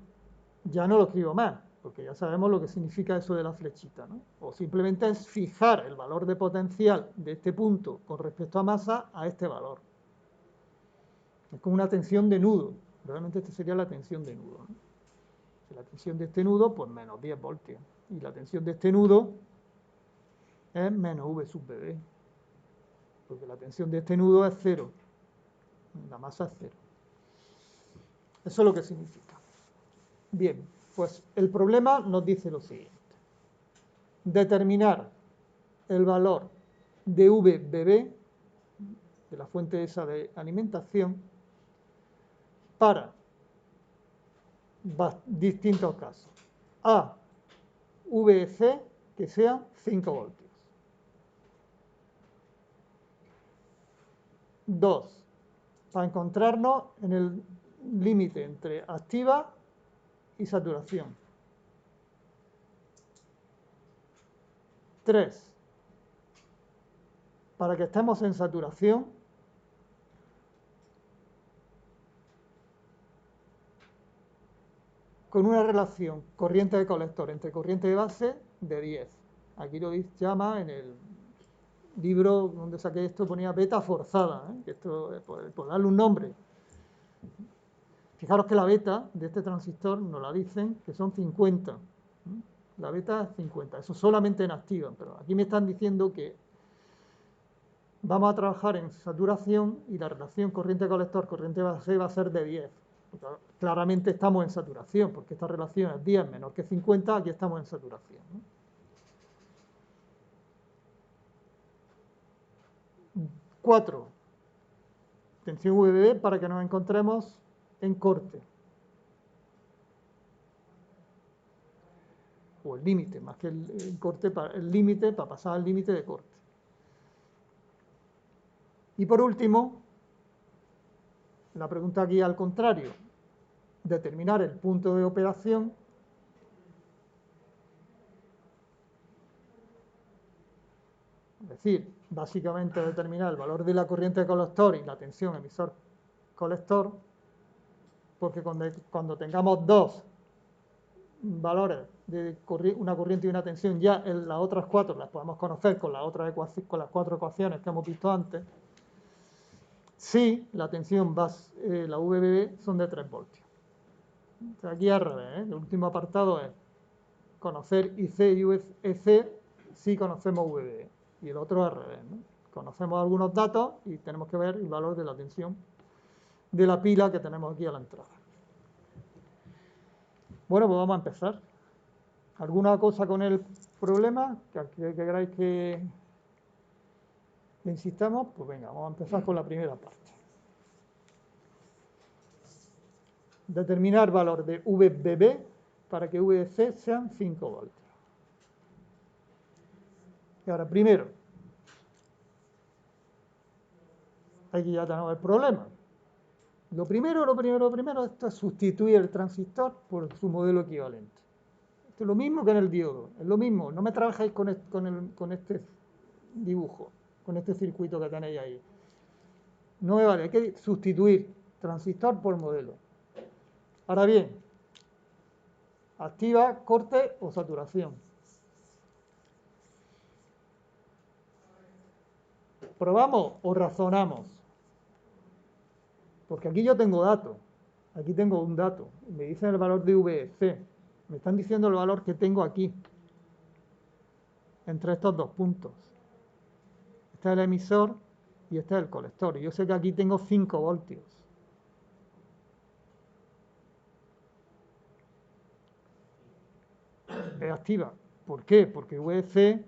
Speaker 1: Ya no lo escribo más, porque ya sabemos lo que significa eso de la flechita, ¿no? O simplemente es fijar el valor de potencial de este punto con respecto a masa a este valor. Es como una tensión de nudo. Realmente esta sería la tensión de nudo, ¿no? La tensión de este nudo, pues menos 10 voltios. Y la tensión de este nudo es menos V sub BB. Porque la tensión de este nudo es cero. La masa es cero. Eso es lo que significa. Bien, pues el problema nos dice lo siguiente. Determinar el valor de VBB, de la fuente esa de alimentación, para distintos casos. A, VC, que sean 5 voltios. 2, para encontrarnos en el límite entre activa y saturación. 3, para que estemos en saturación, con una relación corriente de colector entre corriente de base de 10. Aquí lo llama en el libro donde saqué esto, ponía beta forzada, que esto por darle un nombre. Fijaros que la beta de este transistor nos la dicen que son 50. La beta es 50, eso solamente en activa, pero aquí me están diciendo que vamos a trabajar en saturación y la relación corriente colector, corriente base va a ser de 10. Claramente estamos en saturación, porque esta relación es 10 menor que 50, aquí estamos en saturación, ¿no? 4. Tensión VBB para que nos encontremos en corte. O el límite, más que el corte, el límite para pasar al límite de corte. Y por último, la pregunta aquí al contrario, determinar el punto de operación es decir, básicamente determinar el valor de la corriente colector y la tensión emisor-colector, porque cuando tengamos dos valores de una corriente y una tensión, ya en las otras cuatro las podemos conocer con las cuatro ecuaciones que hemos visto antes. Si la tensión la VBB son de 3 voltios. O sea, aquí al revés, ¿eh? El último apartado es conocer IC y EC si conocemos VBB. Y el otro al revés, ¿no? Conocemos algunos datos y tenemos que ver el valor de la tensión de la pila que tenemos aquí a la entrada. Bueno, pues vamos a empezar. ¿Alguna cosa con el problema que queráis que insistamos? Pues venga, vamos a empezar con la primera parte. Determinar valor de VBB para que VC sean 5 voltios. Y ahora, primero, aquí ya tenemos el problema. Lo primero, esto es sustituir el transistor por su modelo equivalente. Esto es lo mismo que en el diodo, es lo mismo. No me trabajáis con este dibujo, con este circuito que tenéis ahí. No me vale, hay que sustituir transistor por modelo. Ahora bien, activa, corte o saturación. ¿Probamos o razonamos? Porque aquí yo tengo datos. Aquí tengo un dato. Me dicen el valor de VC. Me están diciendo el valor que tengo aquí. Entre estos dos puntos. Este es el emisor y este es el colector. Y yo sé que aquí tengo 5 voltios. Es activa. ¿Por qué? Porque VC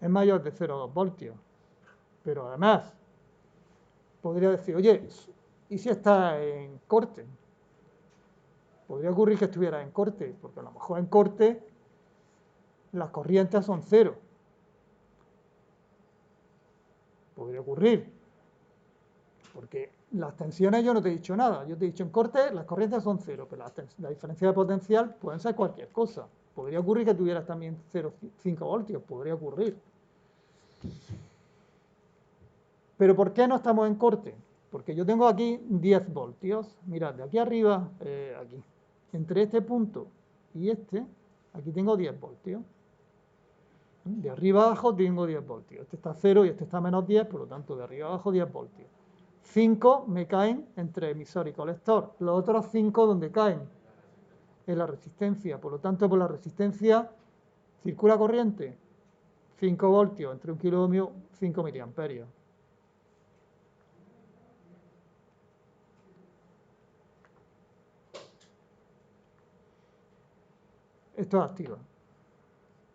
Speaker 1: es mayor de 0,2 voltios. Pero además, podría decir, oye, ¿y si está en corte? Podría ocurrir que estuviera en corte, porque a lo mejor en corte las corrientes son 0. Podría ocurrir, porque las tensiones yo no te he dicho nada. Yo te he dicho en corte las corrientes son 0, pero la diferencia de potencial pueden ser cualquier cosa. Podría ocurrir que tuvieras también 0,5 voltios, podría ocurrir. Pero ¿por qué no estamos en corte? Porque yo tengo aquí 10 voltios. Mirad, de aquí arriba, aquí. Entre este punto y este, aquí tengo 10 voltios. De arriba abajo tengo 10 voltios. Este está 0 y este está menos 10, por lo tanto de arriba abajo 10 voltios. 5 me caen entre emisor y colector. Los otros 5 ¿dónde caen? En la resistencia. Por lo tanto, por la resistencia circula corriente. 5 voltios entre 1 kilo ohmio, 5 miliamperios. Esto es activa.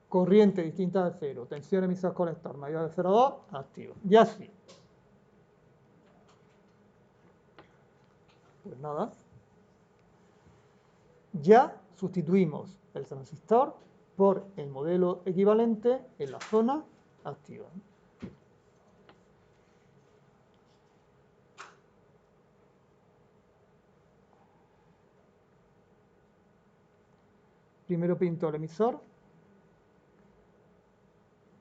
Speaker 1: Corriente distinta de 0, tensión emisor colector mayor de 0,2, activo. Y así. Pues nada. Ya sustituimos el transistor por el modelo equivalente en la zona activa. Primero pinto el emisor,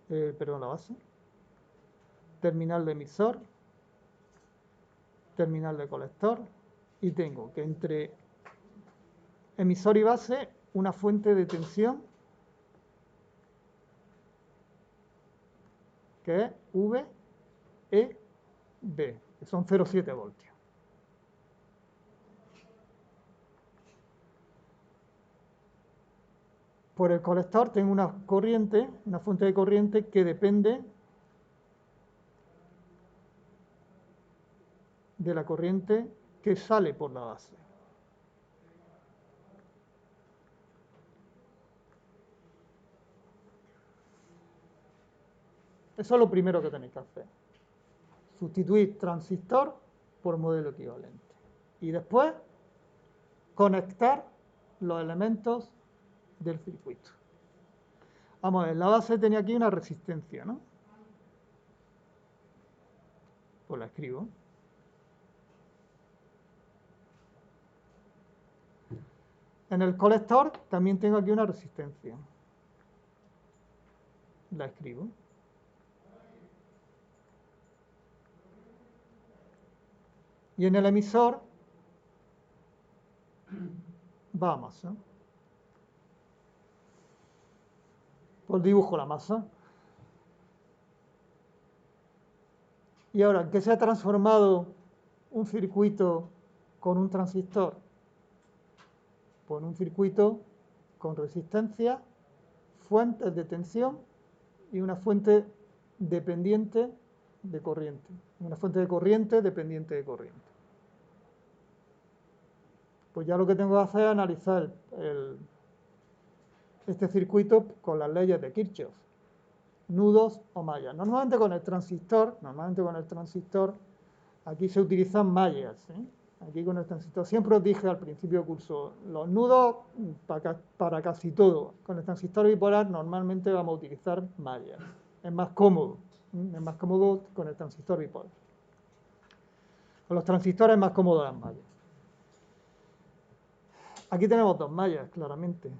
Speaker 1: perdón, la base, terminal de emisor, terminal de colector, y tengo que entre emisor y base una fuente de tensión que es VEB, que son 0,7 voltios. Por el colector tengo una corriente, una fuente de corriente que depende de la corriente que sale por la base. Eso es lo primero que tenéis que hacer. Sustituir transistor por modelo equivalente. Y después, conectar los elementos del circuito. Vamos a ver, la base tenía aquí una resistencia, ¿no? Pues la escribo. En el colector también tengo aquí una resistencia. La escribo. Y en el emisor va a masa. Pues dibujo la masa. Y ahora, ¿en qué se ha transformado un circuito con un transistor? Pues en un circuito con resistencia, fuentes de tensión y una fuente dependiente de corriente. Una fuente de corriente dependiente de corriente. Pues ya lo que tengo que hacer es analizar este circuito con las leyes de Kirchhoff. Nudos o mallas. Normalmente con el transistor, aquí se utilizan mallas. Aquí con el transistor, siempre os dije al principio del curso, los nudos para casi todo. Con el transistor bipolar normalmente vamos a utilizar mallas. Es más cómodo. Es más cómodo con el transistor bipolar. Con los transistores es más cómodo las mallas. Aquí tenemos dos mallas, claramente.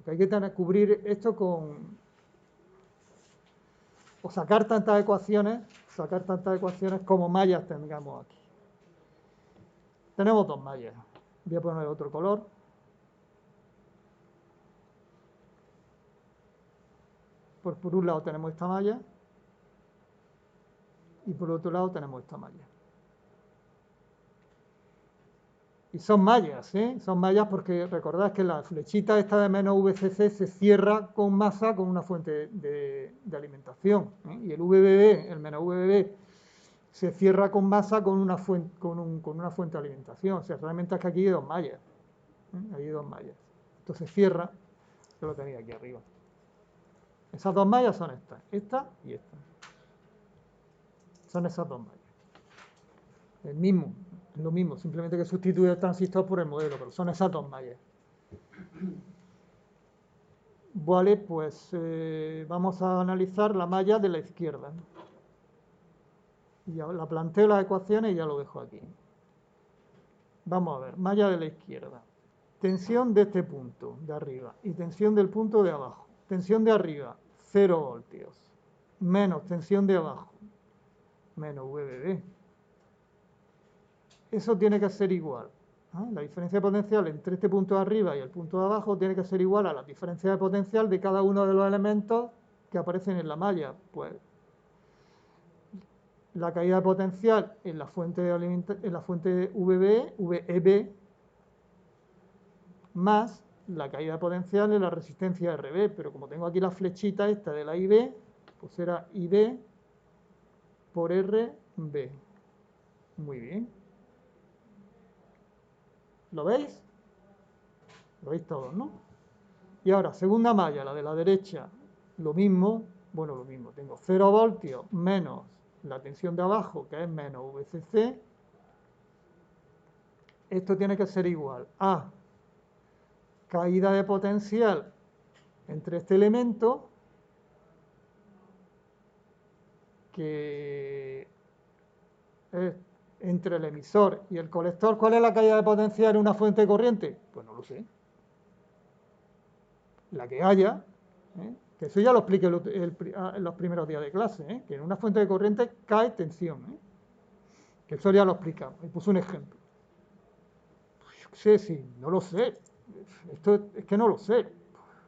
Speaker 1: Porque hay que cubrir esto con... o sacar tantas ecuaciones como mallas tengamos aquí. Tenemos dos mallas. Voy a poner otro color. Por un lado tenemos esta malla y por otro lado tenemos esta malla. Y son mallas, ¿eh? Son mallas porque recordad que la flechita esta de menos VCC se cierra con masa con una fuente de alimentación. Y el VBB, el menos VBB, se cierra con masa con una fuente, con una fuente de alimentación. O sea, realmente es que aquí hay dos mallas. Hay dos mallas. Entonces cierra, yo lo tenía aquí arriba. Esas dos mallas son estas, esta y esta. Son esas dos mallas. El mismo, es lo mismo, simplemente que sustituye el transistor por el modelo, pero son esas dos mallas. Vale, pues vamos a analizar la malla de la izquierda. Ya la planteo las ecuaciones y ya lo dejo aquí. Vamos a ver, malla de la izquierda. Tensión de este punto de arriba y tensión del punto de abajo. Tensión de arriba, 0 voltios. Menos tensión de abajo, menos VBB. Eso tiene que ser igual. La diferencia de potencial entre este punto de arriba y el punto de abajo tiene que ser igual a la diferencia de potencial de cada uno de los elementos que aparecen en la malla. Pues la caída de potencial en la fuente VEB más la caída de potencial en la resistencia RB, pero como tengo aquí la flechita esta de la IB, pues será IB por RB. Muy bien. ¿Lo veis? Lo veis todos, ¿no? Y ahora, segunda malla, la de la derecha, lo mismo, bueno, lo mismo, tengo 0 voltios menos la tensión de abajo, que es menos VCC. Esto tiene que ser igual a caída de potencial entre este elemento, que es entre el emisor y el colector. ¿Cuál es la caída de potencial en una fuente de corriente? Pues no lo sé. La que haya, que eso ya lo expliqué en los primeros días de clase, que en una fuente de corriente cae tensión, que eso ya lo explicamos, y puse un ejemplo. Pues yo qué sé, sí, no lo sé, esto es que no lo sé.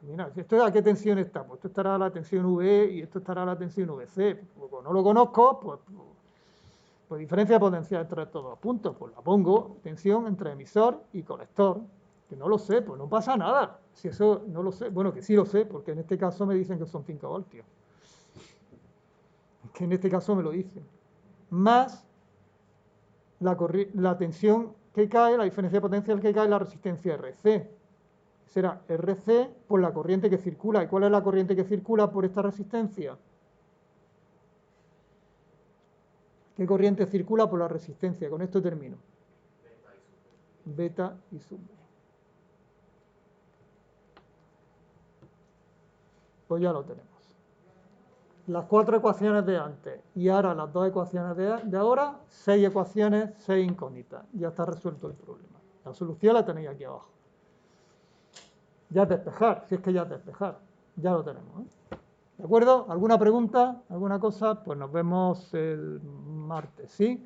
Speaker 1: Mira, ¿esto a qué tensión está? Pues esto estará a la tensión VE y esto estará a la tensión VC. Como no lo conozco, pues diferencia de potencial entre estos dos puntos, pues la pongo, tensión entre emisor y colector. Que no lo sé, pues no pasa nada. Si eso no lo sé, bueno, que sí lo sé, porque en este caso me dicen que son 5 voltios. Es que en este caso me lo dicen. Más la tensión que cae, la diferencia potencial que cae en la resistencia RC. Será RC por la corriente que circula. ¿Y cuál es la corriente que circula por esta resistencia? ¿Qué corriente circula por la resistencia? Con esto termino. Beta y sub B. Pues ya lo tenemos. Las 4 ecuaciones de antes y ahora las 2 ecuaciones de ahora, 6 ecuaciones, 6 incógnitas. Ya está resuelto el problema. La solución la tenéis aquí abajo. Ya es despejar, si es que ya es despejar. Ya lo tenemos, ¿eh? ¿De acuerdo? ¿Alguna pregunta? ¿Alguna cosa? Pues nos vemos el martes, ¿sí?